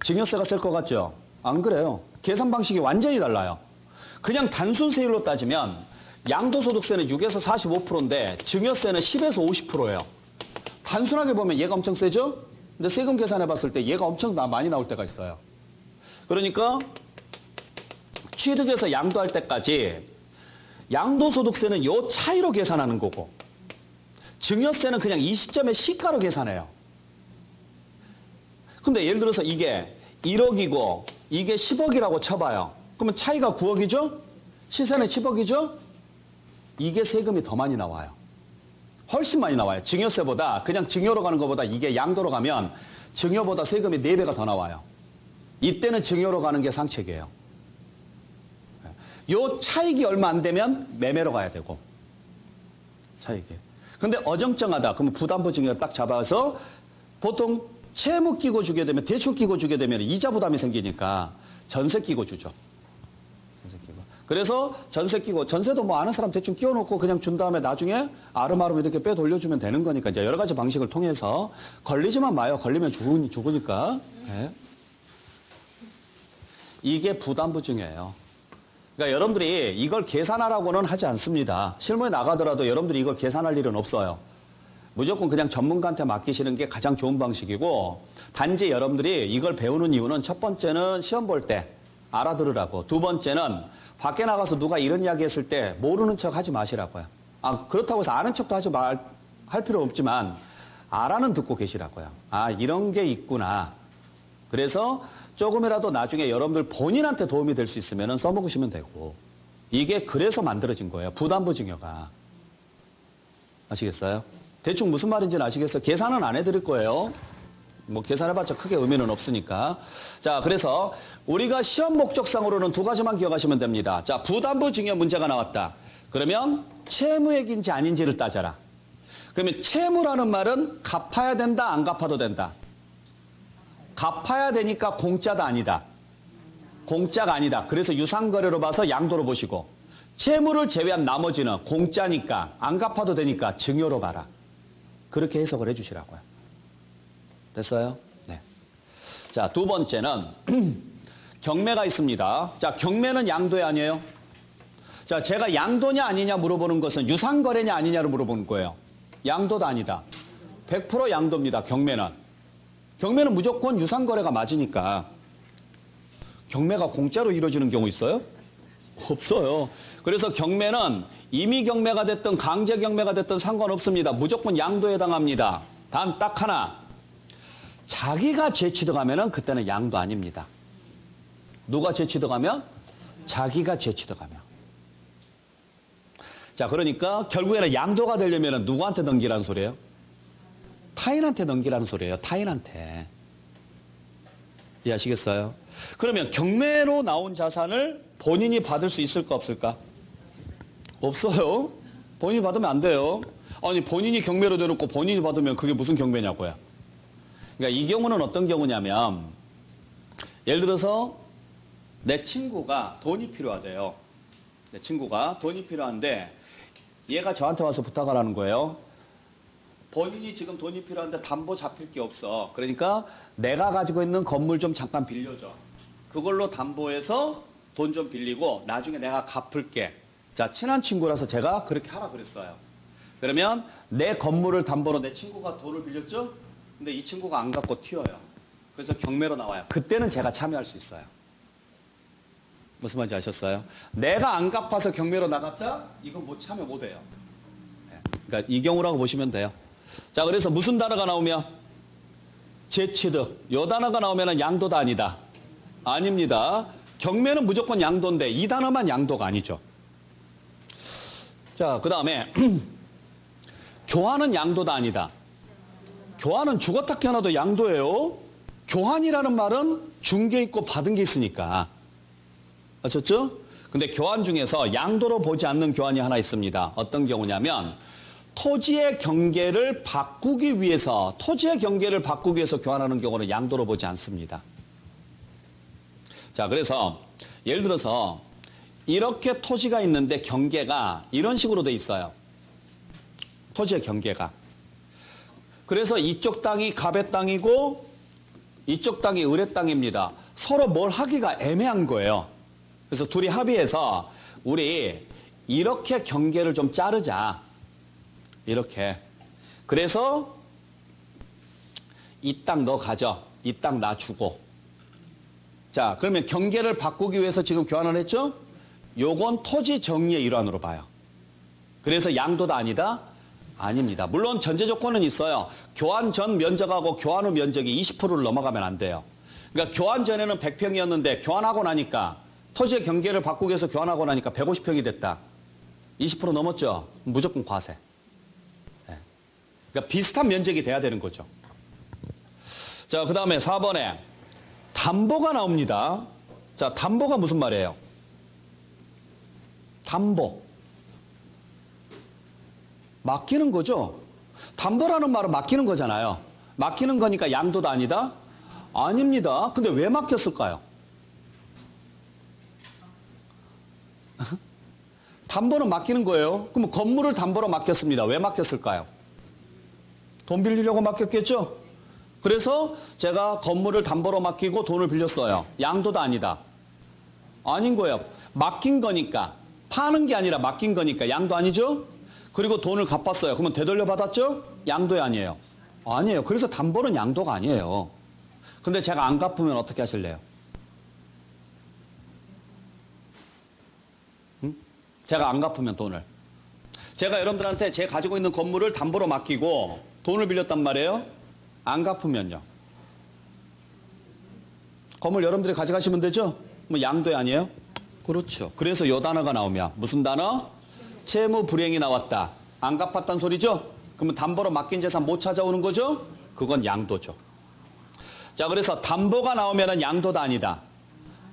증여세가 셀 것 같죠? 안 그래요. 계산 방식이 완전히 달라요. 그냥 단순 세율로 따지면 양도소득세는 6에서 45%인데 증여세는 10에서 50%예요. 단순하게 보면 얘가 엄청 세죠? 근데 세금 계산해 봤을 때 얘가 엄청 많이 나올 때가 있어요. 그러니까 취득해서 양도할 때까지 양도소득세는 요 차이로 계산하는 거고 증여세는 그냥 이 시점에 시가로 계산해요. 근데 예를 들어서 이게 1억이고 이게 10억이라고 쳐봐요. 그러면 차이가 9억이죠? 시세는 10억이죠? 이게 세금이 더 많이 나와요. 훨씬 많이 나와요. 증여세보다 그냥 증여로 가는 것보다 이게 양도로 가면 증여보다 세금이 4배가 더 나와요. 이때는 증여로 가는 게 상책이에요. 요 차익이 얼마 안 되면 매매로 가야 되고. 차익이. 근데 어정쩡하다. 그러면 부담부 증여를 딱 잡아서 보통 채무 끼고 주게 되면 대출 끼고 주게 되면 이자 부담이 생기니까 전세 끼고 주죠. 전세 끼고. 그래서 전세 끼고 전세도 뭐 아는 사람 대충 끼워놓고 그냥 준 다음에 나중에 아름아름 이렇게 빼 돌려주면 되는 거니까 이제 여러 가지 방식을 통해서 걸리지만 마요. 걸리면 죽으니까. 네. 이게 부담부 증여예요. 그러니까 여러분들이 이걸 계산하라고는 하지 않습니다. 실무에 나가더라도 여러분들이 이걸 계산할 일은 없어요. 무조건 그냥 전문가한테 맡기시는 게 가장 좋은 방식이고 단지 여러분들이 이걸 배우는 이유는 첫 번째는 시험 볼 때 알아들으라고 두 번째는 밖에 나가서 누가 이런 이야기 했을 때 모르는 척 하지 마시라고요. 그렇다고 해서 아는 척도 할 필요 없지만 알아는 듣고 계시라고요. 이런 게 있구나. 그래서 조금이라도 나중에 여러분들 본인한테 도움이 될 수 있으면 써먹으시면 되고 이게 그래서 만들어진 거예요. 부담부 증여가. 아시겠어요? 대충 무슨 말인지는 아시겠어요? 계산은 안 해드릴 거예요. 뭐 계산해봤자 크게 의미는 없으니까. 자, 그래서 우리가 시험 목적상으로는 두 가지만 기억하시면 됩니다. 자, 부담부 증여 문제가 나왔다. 그러면 채무액인지 아닌지를 따져라. 그러면 채무라는 말은 갚아야 된다, 안 갚아도 된다. 갚아야 되니까 공짜다 아니다. 공짜가 아니다. 그래서 유상거래로 봐서 양도로 보시고 채무를 제외한 나머지는 공짜니까 안 갚아도 되니까 증여로 봐라. 그렇게 해석을 해주시라고요. 됐어요? 네. 자, 두 번째는 경매가 있습니다. 자, 경매는 양도에 아니에요? 자, 제가 양도냐 아니냐 물어보는 것은 유상거래냐 아니냐를 물어보는 거예요. 양도도 아니다. 100% 양도입니다. 경매는. 경매는 무조건 유상거래가 맞으니까. 경매가 공짜로 이루어지는 경우 있어요? 없어요. 그래서 경매는 임의 경매가 됐든 강제 경매가 됐든 상관없습니다. 무조건 양도에 해당합니다. 단 딱 하나. 자기가 재취득하면은 그때는 양도 아닙니다. 누가 재취득하면? 자기가 재취득하면. 자, 그러니까 결국에는 양도가 되려면은 누구한테 넘기라는 소리예요? 타인한테 넘기라는 소리예요. 타인한테. 이해하시겠어요? 그러면 경매로 나온 자산을 본인이 받을 수 있을까 없을까? 없어요. 본인이 받으면 안 돼요. 아니 본인이 경매로 내놓고 본인이 받으면 그게 무슨 경매냐고요. 그러니까 이 경우는 어떤 경우냐면 예를 들어서 내 친구가 돈이 필요하대요. 내 친구가 돈이 필요한데 얘가 저한테 와서 부탁을 하는 거예요. 본인이 지금 돈이 필요한데 담보 잡힐 게 없어. 그러니까 내가 가지고 있는 건물 좀 잠깐 빌려줘. 그걸로 담보해서 돈 좀 빌리고 나중에 내가 갚을게. 자, 친한 친구라서 제가 그렇게 하라 그랬어요. 그러면 내 건물을 담보로 내 친구가 돈을 빌렸죠? 근데 이 친구가 안 갚고 튀어요. 그래서 경매로 나와요. 그때는 제가 참여할 수 있어요. 무슨 말인지 아셨어요? 내가 안 갚아서 경매로 나갔다? 이건 뭐 참여 못 해요. 그러니까 이 경우라고 보시면 돼요. 자, 그래서 무슨 단어가 나오면? 제취득. 요 단어가 나오면 양도다 아니다? 아닙니다. 경매는 무조건 양도인데 이 단어만 양도가 아니죠. 자, 그 다음에 교환은 양도다 아니다? 교환은 죽었다 깨어나도 양도예요. 교환이라는 말은 준 게 있고 받은 게 있으니까. 아셨죠? 근데 교환 중에서 양도로 보지 않는 교환이 하나 있습니다. 어떤 경우냐면 토지의 경계를 바꾸기 위해서 교환하는 경우는 양도로 보지 않습니다. 자, 그래서 예를 들어서 이렇게 토지가 있는데 경계가 이런 식으로 돼 있어요. 토지의 경계가. 그래서 이쪽 땅이 갑의 땅이고 이쪽 땅이 을의 땅입니다. 서로 뭘 하기가 애매한 거예요. 그래서 둘이 합의해서 우리 이렇게 경계를 좀 자르자. 이렇게. 그래서 이 땅 너 가져. 이 땅 나 주고. 자, 그러면 경계를 바꾸기 위해서 지금 교환을 했죠? 요건 토지 정리의 일환으로 봐요. 그래서 양도다 아니다? 아닙니다. 물론 전제 조건은 있어요. 교환 전 면적하고 교환 후 면적이 20%를 넘어가면 안 돼요. 그러니까 교환 전에는 100평이었는데 교환하고 나니까 토지의 경계를 바꾸기 위해서 교환하고 나니까 150평이 됐다. 20% 넘었죠? 무조건 과세. 네. 그러니까 비슷한 면적이 돼야 되는 거죠. 자, 그 다음에 4번에 담보가 나옵니다. 자, 담보가 무슨 말이에요? 담보. 맡기는 거죠. 담보라는 말은 맡기는 거잖아요. 맡기는 거니까 양도도 아니다? 아닙니다. 근데 왜 맡겼을까요? 담보는 맡기는 거예요. 그럼 건물을 담보로 맡겼습니다. 왜 맡겼을까요? 돈 빌리려고 맡겼겠죠? 그래서 제가 건물을 담보로 맡기고 돈을 빌렸어요. 양도도 아니다. 아닌 거예요. 맡긴 거니까. 파는 게 아니라 맡긴 거니까 양도 아니죠? 그리고 돈을 갚았어요. 그러면 되돌려 받았죠? 양도이 아니에요. 아니에요. 그래서 담보는 양도가 아니에요. 근데 제가 안 갚으면 어떻게 하실래요? 응? 제가 안 갚으면 돈을. 제가 여러분들한테 제 가지고 있는 건물을 담보로 맡기고 돈을 빌렸단 말이에요. 안 갚으면요. 건물 여러분들이 가져가시면 되죠? 뭐 양도이 아니에요? 그렇죠. 그래서 요 단어가 나오면 무슨 단어? 채무 불이행이 나왔다. 안 갚았단 소리죠? 그러면 담보로 맡긴 재산 못 찾아오는 거죠? 그건 양도죠. 자, 그래서 담보가 나오면 양도다 아니다?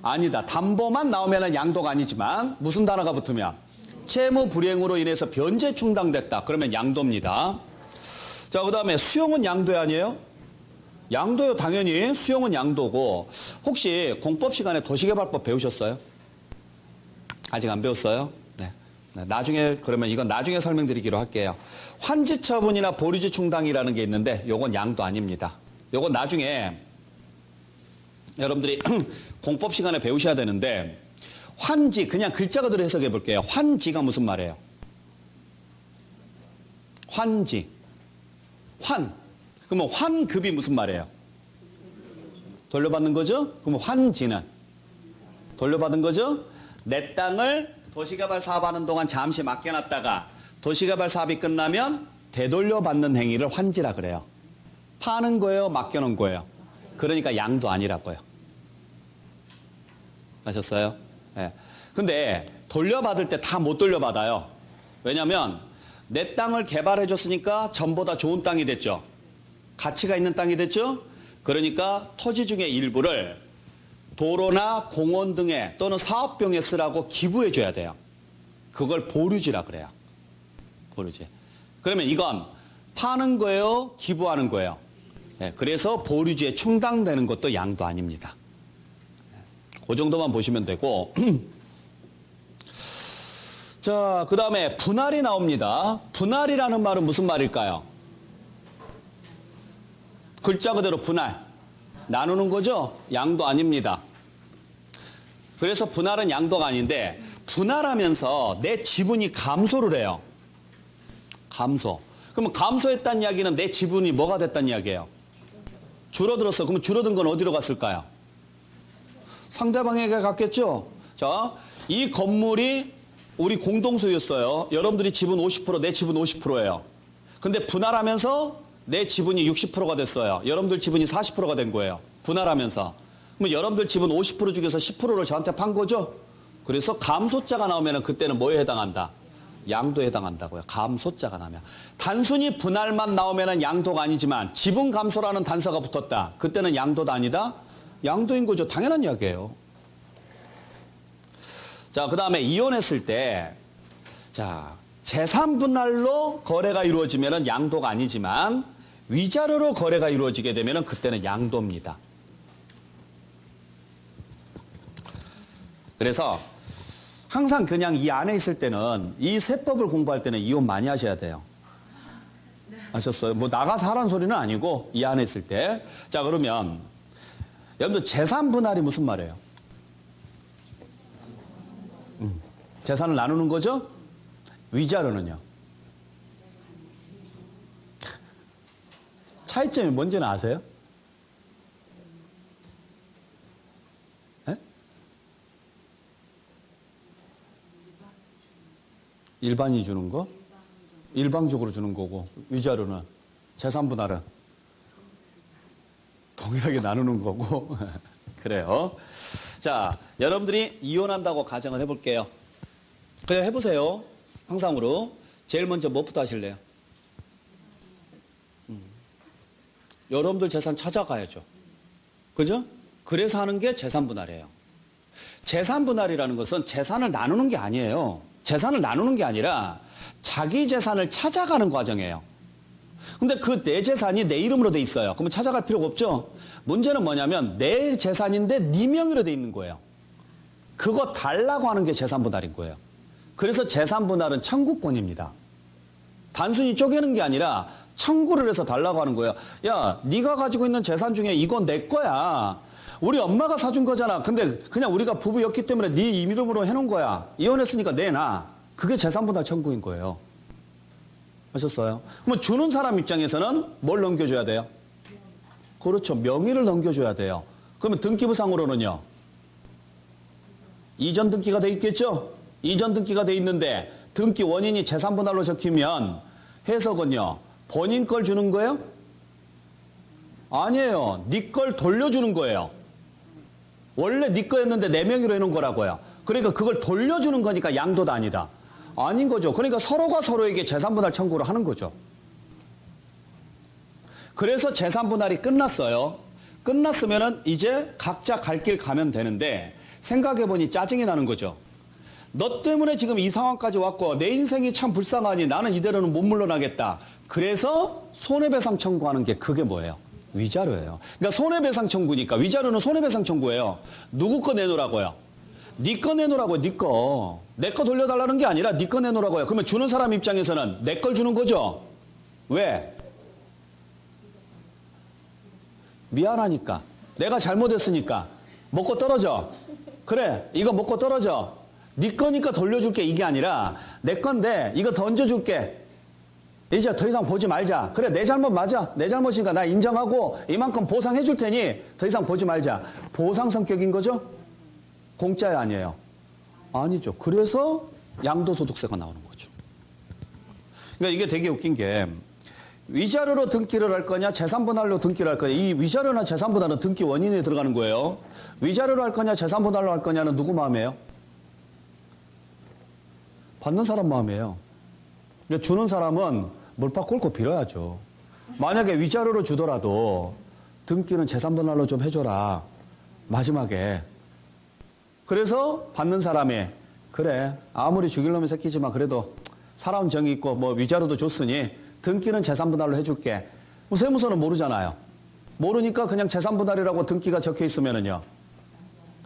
아니다. 담보만 나오면 양도가 아니지만 무슨 단어가 붙으면? 채무 불이행으로 인해서 변제 충당됐다. 그러면 양도입니다. 자, 그 다음에 수용은 양도 아니에요? 양도요, 당연히. 수용은 양도고. 혹시 공법 시간에 도시개발법 배우셨어요? 아직 안 배웠어요? 네. 나중에, 그러면 이건 나중에 설명드리기로 할게요. 환지처분이나 보류지 충당이라는 게 있는데, 요건 양도 아닙니다. 요건 나중에 여러분들이 공법 시간에 배우셔야 되는데, 환지, 그냥 글자 그대로 해석해 볼게요. 환지가 무슨 말이에요? 환지. 환. 그러면 환급이 무슨 말이에요? 돌려받는 거죠? 그러면 환지는 돌려받은 거죠? 내 땅을 도시개발 사업하는 동안 잠시 맡겨놨다가 도시개발 사업이 끝나면 되돌려받는 행위를 환지라 그래요. 파는 거예요? 맡겨놓은 거예요? 그러니까 양도 아니라고요. 아셨어요? 네. 근데 돌려받을 때 다 못 돌려받아요. 왜냐면 내 땅을 개발해줬으니까 전보다 좋은 땅이 됐죠. 가치가 있는 땅이 됐죠. 그러니까 토지 중에 일부를 도로나 공원 등에 또는 사업병에 쓰라고 기부해줘야 돼요. 그걸 보류지라 그래요. 보류지. 그러면 이건 파는 거예요? 기부하는 거예요? 네, 그래서 보류지에 충당되는 것도 양도 아닙니다. 그 정도만 보시면 되고. 자, 그 다음에 분할이 나옵니다. 분할이라는 말은 무슨 말일까요? 글자 그대로 분할. 나누는 거죠? 양도 아닙니다. 그래서 분할은 양도가 아닌데, 분할하면서 내 지분이 감소를 해요. 감소. 그러면 감소했다는 이야기는 내 지분이 뭐가 됐다는 이야기예요? 줄어들었어. 그럼 줄어든 건 어디로 갔을까요? 상대방에게 갔겠죠? 자, 이 건물이 우리 공동소유였어요. 여러분들이 지분 50%, 내 지분 50%예요. 근데 분할하면서 내 지분이 60%가 됐어요. 여러분들 지분이 40%가 된 거예요. 분할하면서. 그럼 여러분들 지분 50% 중에서 10%를 저한테 판 거죠? 그래서 감소자가 나오면 그때는 뭐에 해당한다? 양도에 해당한다고요. 감소자가 나면. 단순히 분할만 나오면 양도가 아니지만 지분 감소라는 단서가 붙었다. 그때는 양도도 아니다? 양도인 거죠. 당연한 이야기예요. 자, 그 다음에 이혼했을 때, 자, 재산 분할로 거래가 이루어지면 양도가 아니지만 위자료로 거래가 이루어지게 되면 그때는 양도입니다. 그래서 항상 그냥 이 안에 있을 때는 이 세법을 공부할 때는 이혼 많이 하셔야 돼요. 아셨어요? 뭐 나가서 하라는 소리는 아니고 이 안에 있을 때. 자, 그러면 여러분들 재산 분할이 무슨 말이에요? 재산을 나누는 거죠? 위자료는요? 차이점이 뭔지는 아세요? 네? 일반이 주는 거? 일방적으로 주는 거고, 위자료는, 재산 분할은 동일하게 나누는 거고. 그래요. 자, 여러분들이 이혼한다고 가정을 해볼게요. 그냥 해보세요. 항상으로. 제일 먼저 뭐부터 하실래요? 여러분들 재산 찾아가야죠. 그죠? 그래서 하는 게 재산 분할이에요. 재산 분할이라는 것은 재산을 나누는 게 아니에요. 재산을 나누는 게 아니라 자기 재산을 찾아가는 과정이에요. 근데 그 내 재산이 내 이름으로 돼 있어요. 그러면 찾아갈 필요가 없죠? 문제는 뭐냐면 내 재산인데 네 명의로 돼 있는 거예요. 그거 달라고 하는 게 재산 분할인 거예요. 그래서 재산 분할은 청구권입니다. 단순히 쪼개는 게 아니라 청구를 해서 달라고 하는 거예요. 야, 네가 가지고 있는 재산 중에 이건 내 거야. 우리 엄마가 사준 거잖아. 근데 그냥 우리가 부부였기 때문에 네 이름으로 해놓은 거야. 이혼했으니까 내놔. 그게 재산 분할 청구인 거예요. 아셨어요? 그럼 주는 사람 입장에서는 뭘 넘겨줘야 돼요? 그렇죠. 명의를 넘겨줘야 돼요. 그러면 등기부상으로는요. 이전 등기가 돼 있겠죠? 이전 등기가 돼 있는데 등기 원인이 재산 분할로 적히면 해석은요. 본인 걸 주는 거예요? 아니에요. 네 걸 돌려주는 거예요. 원래 네 거였는데 내 명의로 해놓은 거라고요. 그러니까 그걸 돌려주는 거니까 양도도 아니다. 아닌 거죠. 그러니까 서로가 서로에게 재산 분할 청구를 하는 거죠. 그래서 재산 분할이 끝났어요. 끝났으면은 이제 각자 갈 길 가면 되는데 생각해보니 짜증이 나는 거죠. 너 때문에 지금 이 상황까지 왔고 내 인생이 참 불쌍하니 나는 이대로는 못 물러나겠다. 그래서 손해배상 청구하는 게 그게 뭐예요? 위자료예요. 그러니까 손해배상 청구니까 위자료는 손해배상 청구예요. 누구 거 내놓으라고요? 네 거 내놓으라고요. 네 거. 내 거 돌려달라는 게 아니라 네 거 내놓으라고요. 그러면 주는 사람 입장에서는 내 걸 주는 거죠. 왜? 미안하니까. 내가 잘못했으니까. 먹고 떨어져. 그래, 이거 먹고 떨어져. 네 거니까 돌려줄게 이게 아니라 내 건데 이거 던져줄게. 이제 더 이상 보지 말자. 그래, 내 잘못 맞아. 내 잘못이니까 나 인정하고 이만큼 보상해 줄 테니 더 이상 보지 말자. 보상 성격인 거죠? 공짜야 아니에요? 아니죠. 그래서 양도소득세가 나오는 거죠. 그러니까 이게 되게 웃긴 게 위자료로 등기를 할 거냐 재산분할로 등기를 할 거냐. 이 위자료나 재산분할은 등기 원인에 들어가는 거예요. 위자료로 할 거냐 재산분할로 할 거냐는 누구 마음이에요? 받는 사람 마음이에요. 그러니까 주는 사람은 물팍 꿇고 빌어야죠. 만약에 위자료로 주더라도 등기는 재산분할로 좀 해줘라. 마지막에. 그래서 받는 사람이 그래 아무리 죽일 놈의 새끼지만 그래도 사람 정이 있고 뭐 위자료도 줬으니 등기는 재산분할로 해줄게. 뭐 세무서는 모르잖아요. 모르니까 그냥 재산분할이라고 등기가 적혀 있으면은요.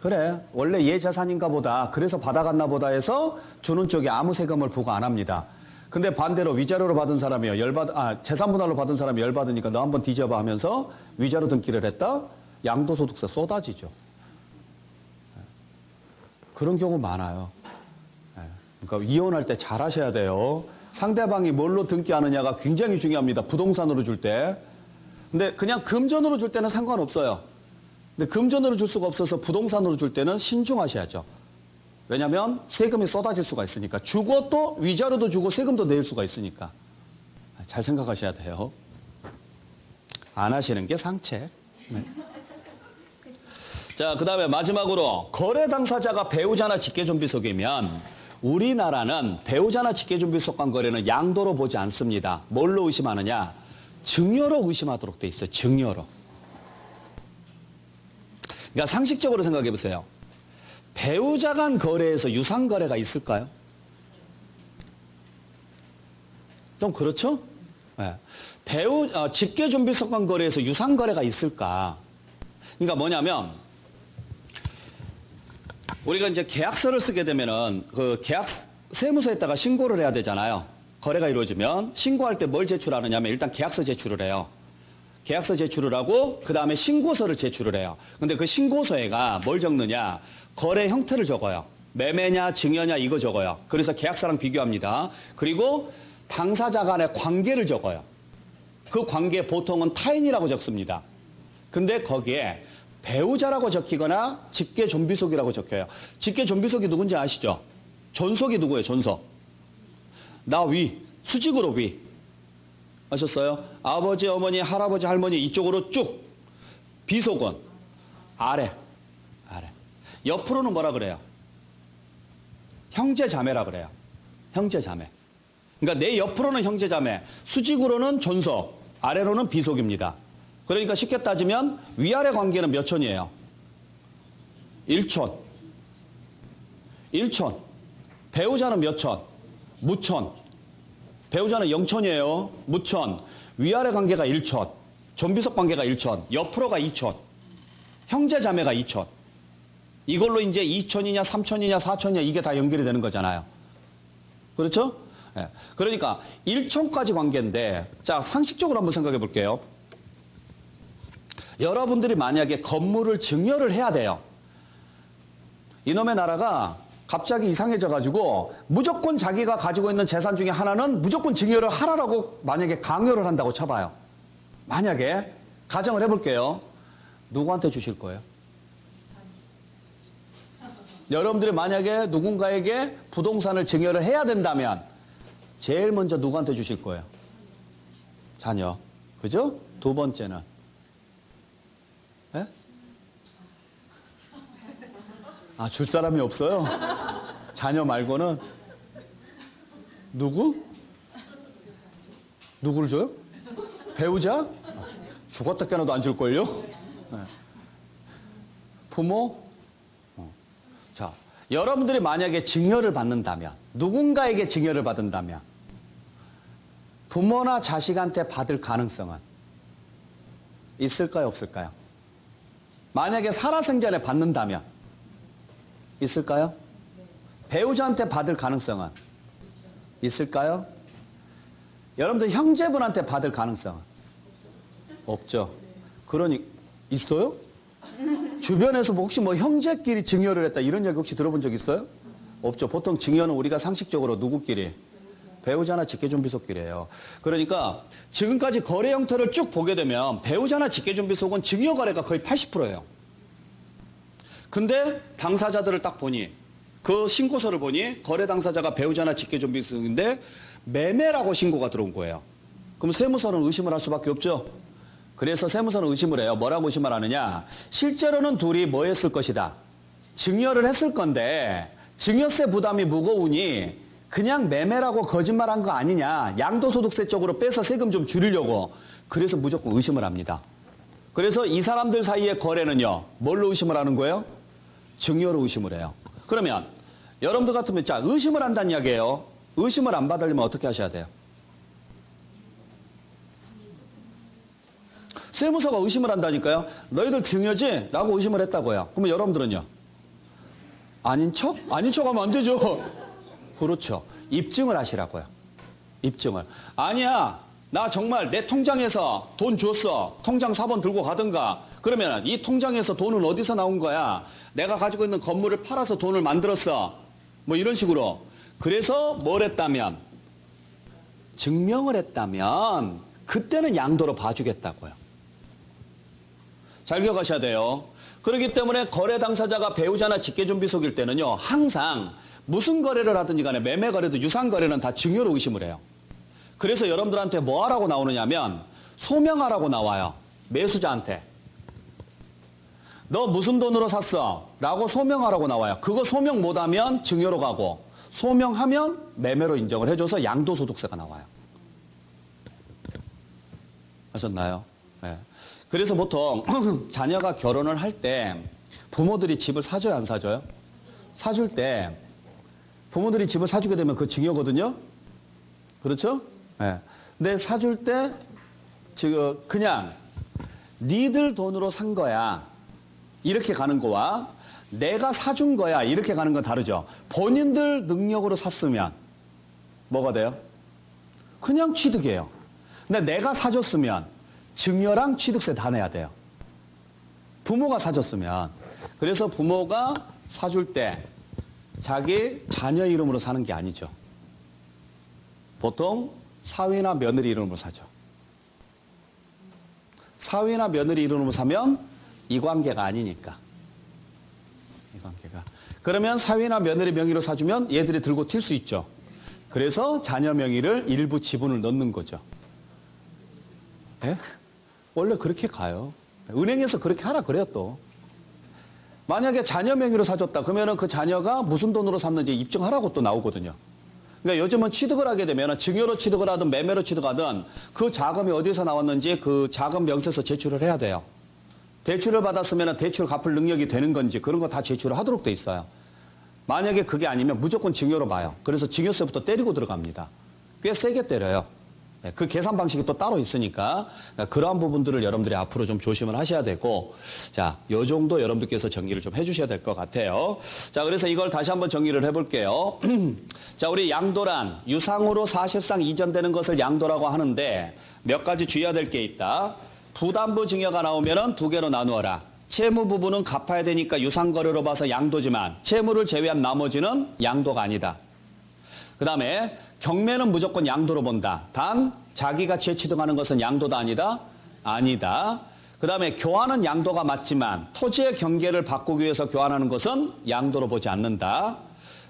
그래, 원래 얘 자산인가 보다. 그래서 받아갔나 보다 해서 주는 쪽에 아무 세금을 부과 안 합니다. 근데 반대로 위자료로 받은 사람이요. 재산분할로 받은 사람이 열받으니까 너 한번 뒤져봐 하면서 위자료 등기를 했다? 양도소득세 쏟아지죠. 그런 경우 많아요. 그러니까 이혼할 때 잘 하셔야 돼요. 상대방이 뭘로 등기하느냐가 굉장히 중요합니다. 부동산으로 줄 때. 근데 그냥 금전으로 줄 때는 상관없어요. 근데 금전으로 줄 수가 없어서 부동산으로 줄 때는 신중하셔야죠. 왜냐하면 세금이 쏟아질 수가 있으니까. 주고 또 위자료도 주고 세금도 낼 수가 있으니까. 잘 생각하셔야 돼요. 안 하시는 게 상책. 네. 자, 그 다음에 마지막으로 거래 당사자가 배우자나 직계존비속이면 우리나라는 배우자나 직계존비속 간 거래는 양도로 보지 않습니다. 뭘로 의심하느냐? 증여로 의심하도록 돼 있어요. 증여로. 그러니까 상식적으로 생각해 보세요. 배우자 간 거래에서 유상 거래가 있을까요? 좀 그렇죠? 네. 직계존비속 간 거래에서 유상 거래가 있을까? 그러니까 뭐냐면 우리가 이제 계약서를 쓰게 되면은 그 세무서에다가 신고를 해야 되잖아요. 거래가 이루어지면 신고할 때 뭘 제출하느냐면 일단 계약서 제출을 해요. 계약서 제출을 하고 그 다음에 신고서를 제출을 해요. 근데 그 신고서에가 뭘 적느냐? 거래 형태를 적어요. 매매냐 증여냐 이거 적어요. 그래서 계약서랑 비교합니다. 그리고 당사자 간의 관계를 적어요. 그 관계 보통은 타인이라고 적습니다. 근데 거기에 배우자라고 적히거나 직계존비속이라고 적혀요. 직계존비속이 누군지 아시죠? 존속이 누구예요? 존속. 나 위, 수직으로 위. 아셨어요? 아버지, 어머니, 할아버지, 할머니 이쪽으로 쭉. 비속은 아래. 옆으로는 뭐라 그래요? 형제자매라 그래요. 형제자매. 그러니까 내 옆으로는 형제자매, 수직으로는 존속, 아래로는 비속입니다. 그러니까 쉽게 따지면 위아래 관계는 몇 촌이에요? 1촌. 1촌. 배우자는 몇 촌? 무촌. 배우자는 0촌이에요. 무촌. 위아래 관계가 1촌. 존비속 관계가 1촌. 옆으로가 2촌. 형제자매가 2촌. 이걸로 이제 2촌이냐 3촌이냐 4촌이냐 이게 다 연결이 되는 거잖아요. 그렇죠? 네. 그러니까 1촌까지 관계인데 자 상식적으로 한번 생각해 볼게요. 여러분들이 만약에 건물을 증여를 해야 돼요. 이놈의 나라가 갑자기 이상해져가지고 무조건 자기가 가지고 있는 재산 중에 하나는 무조건 증여를 하라라고 만약에 강요를 한다고 쳐봐요. 만약에 가정을 해볼게요. 누구한테 주실 거예요? 여러분들이 만약에 누군가에게 부동산을 증여를 해야 된다면 제일 먼저 누구한테 주실 거예요? 자녀. 그죠? 두 번째는 네? 줄 사람이 없어요? 자녀 말고는 누구? 누구를 줘요? 배우자? 죽었다 깨어나도 안 줄걸요? 네. 부모? 자, 여러분들이 만약에 증여를 받는다면 누군가에게 증여를 받는다면 부모나 자식한테 받을 가능성은 있을까요? 없을까요? 만약에 살아생전에 받는다면 있을까요? 배우자한테 받을 가능성은 있을까요? 여러분들 형제분한테 받을 가능성은 없죠. 그러니 있어요? 주변에서 혹시 형제끼리 증여를 했다 이런 얘기 혹시 들어본 적 있어요? 없죠. 보통 증여는 우리가 상식적으로 누구끼리? 배우자나 직계존비속끼리예요. 그러니까 지금까지 거래 형태를 쭉 보게 되면 배우자나 직계존비속은 증여 거래가 거의 80%예요. 근데 당사자들을 딱 보니 그 신고서를 보니 거래 당사자가 배우자나 직계존비속인데 매매라고 신고가 들어온 거예요. 그럼 세무서는 의심을 할 수밖에 없죠. 그래서 세무서는 의심을 해요. 뭐라고 의심을 하느냐? 실제로는 둘이 뭐 했을 것이다. 증여를 했을 건데 증여세 부담이 무거우니 그냥 매매라고 거짓말한 거 아니냐. 양도소득세 쪽으로 빼서 세금 좀 줄이려고. 그래서 무조건 의심을 합니다. 그래서 이 사람들 사이의 거래는요. 뭘로 의심을 하는 거예요? 증여로 의심을 해요. 그러면 여러분들 같으면 자 의심을 한다는 이야기예요. 의심을 안 받으려면 어떻게 하셔야 돼요? 세무서가 의심을 한다니까요. 너희들 증여지? 라고 의심을 했다고요. 그러면 여러분들은요? 아닌 척? 아닌 척 하면 안 되죠. 그렇죠. 입증을 하시라고요. 입증을. 아니야. 나 정말 내 통장에서 돈 줬어. 통장 4번 들고 가든가. 그러면 이 통장에서 돈은 어디서 나온 거야? 내가 가지고 있는 건물을 팔아서 돈을 만들었어. 뭐 이런 식으로. 그래서 뭘 했다면? 증명을 했다면 그때는 양도로 봐주겠다고요. 잘 기억하셔야 돼요. 그렇기 때문에 거래 당사자가 배우자나 직계준비속일 때는요. 항상 무슨 거래를 하든지 간에 매매 거래도 유상 거래는 다 증여로 의심을 해요. 그래서 여러분들한테 뭐 하라고 나오느냐면 소명하라고 나와요. 매수자한테. 너 무슨 돈으로 샀어? 라고 소명하라고 나와요. 그거 소명 못하면 증여로 가고 소명하면 매매로 인정을 해줘서 양도소득세가 나와요. 하셨나요? 네. 그래서 보통 자녀가 결혼을 할 때 부모들이 집을 사줘요, 안 사줘요? 사줄 때 부모들이 집을 사주게 되면 그거 증여거든요? 그렇죠? 네. 근데 사줄 때 지금 그냥 니들 돈으로 산 거야 이렇게 가는 거와 내가 사준 거야 이렇게 가는 건 다르죠. 본인들 능력으로 샀으면 뭐가 돼요? 그냥 취득이에요. 근데 내가 사줬으면 증여랑 취득세 다 내야 돼요. 부모가 사줬으면. 그래서 부모가 사줄 때 자기 자녀 이름으로 사는 게 아니죠. 보통 사위나 며느리 이름으로 사죠. 사위나 며느리 이름으로 사면 이 관계가 아니니까. 이 관계가. 그러면 사위나 며느리 명의로 사주면 얘들이 들고 튈 수 있죠. 그래서 자녀 명의를 일부 지분을 넣는 거죠. 예? 원래 그렇게 가요. 은행에서 그렇게 하라 그래요 또. 만약에 자녀 명의로 사줬다 그러면 그 자녀가 무슨 돈으로 샀는지 입증하라고 또 나오거든요. 그러니까 요즘은 취득을 하게 되면 증여로 취득을 하든 매매로 취득하든 그 자금이 어디서 나왔는지 그 자금 명세서 제출을 해야 돼요. 대출을 받았으면 대출 갚을 능력이 되는 건지 그런 거 다 제출을 하도록 돼 있어요. 만약에 그게 아니면 무조건 증여로 봐요. 그래서 증여세부터 때리고 들어갑니다. 꽤 세게 때려요. 그 계산 방식이 또 따로 있으니까 그러한 부분들을 여러분들이 앞으로 좀 조심을 하셔야 되고, 자, 요 정도 여러분들께서 정리를 좀 해주셔야 될 것 같아요. 자, 그래서 이걸 다시 한번 정리를 해볼게요. 자, 우리 양도란 유상으로 사실상 이전되는 것을 양도라고 하는데 몇 가지 주의해야 될 게 있다. 부담부 증여가 나오면은 두 개로 나누어라. 채무 부분은 갚아야 되니까 유상거래로 봐서 양도지만 채무를 제외한 나머지는 양도가 아니다. 그 다음에 경매는 무조건 양도로 본다. 단 자기 가치에 취득하는 것은 양도다 아니다? 아니다. 그 다음에 교환은 양도가 맞지만 토지의 경계를 바꾸기 위해서 교환하는 것은 양도로 보지 않는다.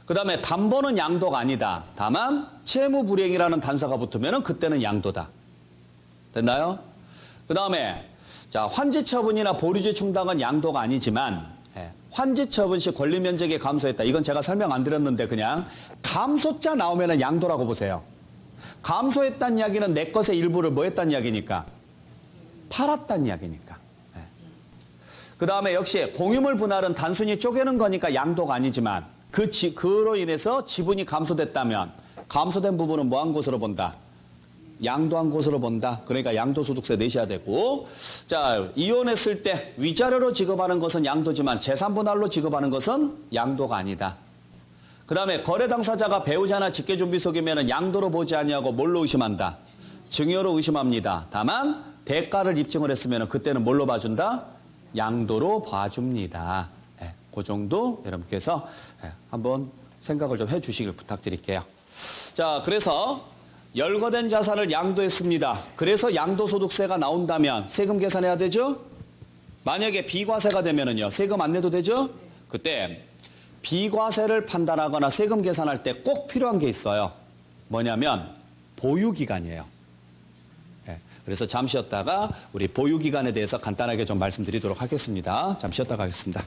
그 다음에 담보는 양도가 아니다. 다만 채무불이행이라는 단서가 붙으면 그때는 양도다. 됐나요? 그 다음에 자, 환지처분이나 보류지 충당은 양도가 아니지만 환지처분 시 권리 면적이 감소했다. 이건 제가 설명 안 드렸는데 그냥 감소자 나오면 양도라고 보세요. 감소했다는 이야기는 내 것의 일부를 뭐 했다는 이야기니까? 팔았다는 이야기니까. 그 다음에 역시 공유물 분할은 단순히 쪼개는 거니까 양도가 아니지만 그로 인해서 지분이 감소됐다면 감소된 부분은 뭐한 것으로 본다? 양도한 것으로 본다. 그러니까 양도소득세 내셔야 되고, 자, 이혼했을 때 위자료로 지급하는 것은 양도지만 재산분할로 지급하는 것은 양도가 아니다. 그 다음에 거래 당사자가 배우자나 직계준비속이면 양도로 보지 아니하고 뭘로 의심한다? 증여로 의심합니다. 다만 대가를 입증을 했으면 그때는 뭘로 봐준다? 양도로 봐줍니다. 그 정도 여러분께서 한번 생각을 좀 해주시길 부탁드릴게요. 자, 그래서 열거된 자산을 양도했습니다. 그래서 양도소득세가 나온다면 세금 계산해야 되죠? 만약에 비과세가 되면은요, 세금 안 내도 되죠? 그때 비과세를 판단하거나 세금 계산할 때 꼭 필요한 게 있어요. 뭐냐면 보유기간이에요. 그래서 잠시 쉬었다가 우리 보유기간에 대해서 간단하게 좀 말씀드리도록 하겠습니다. 잠시 쉬었다가 하겠습니다.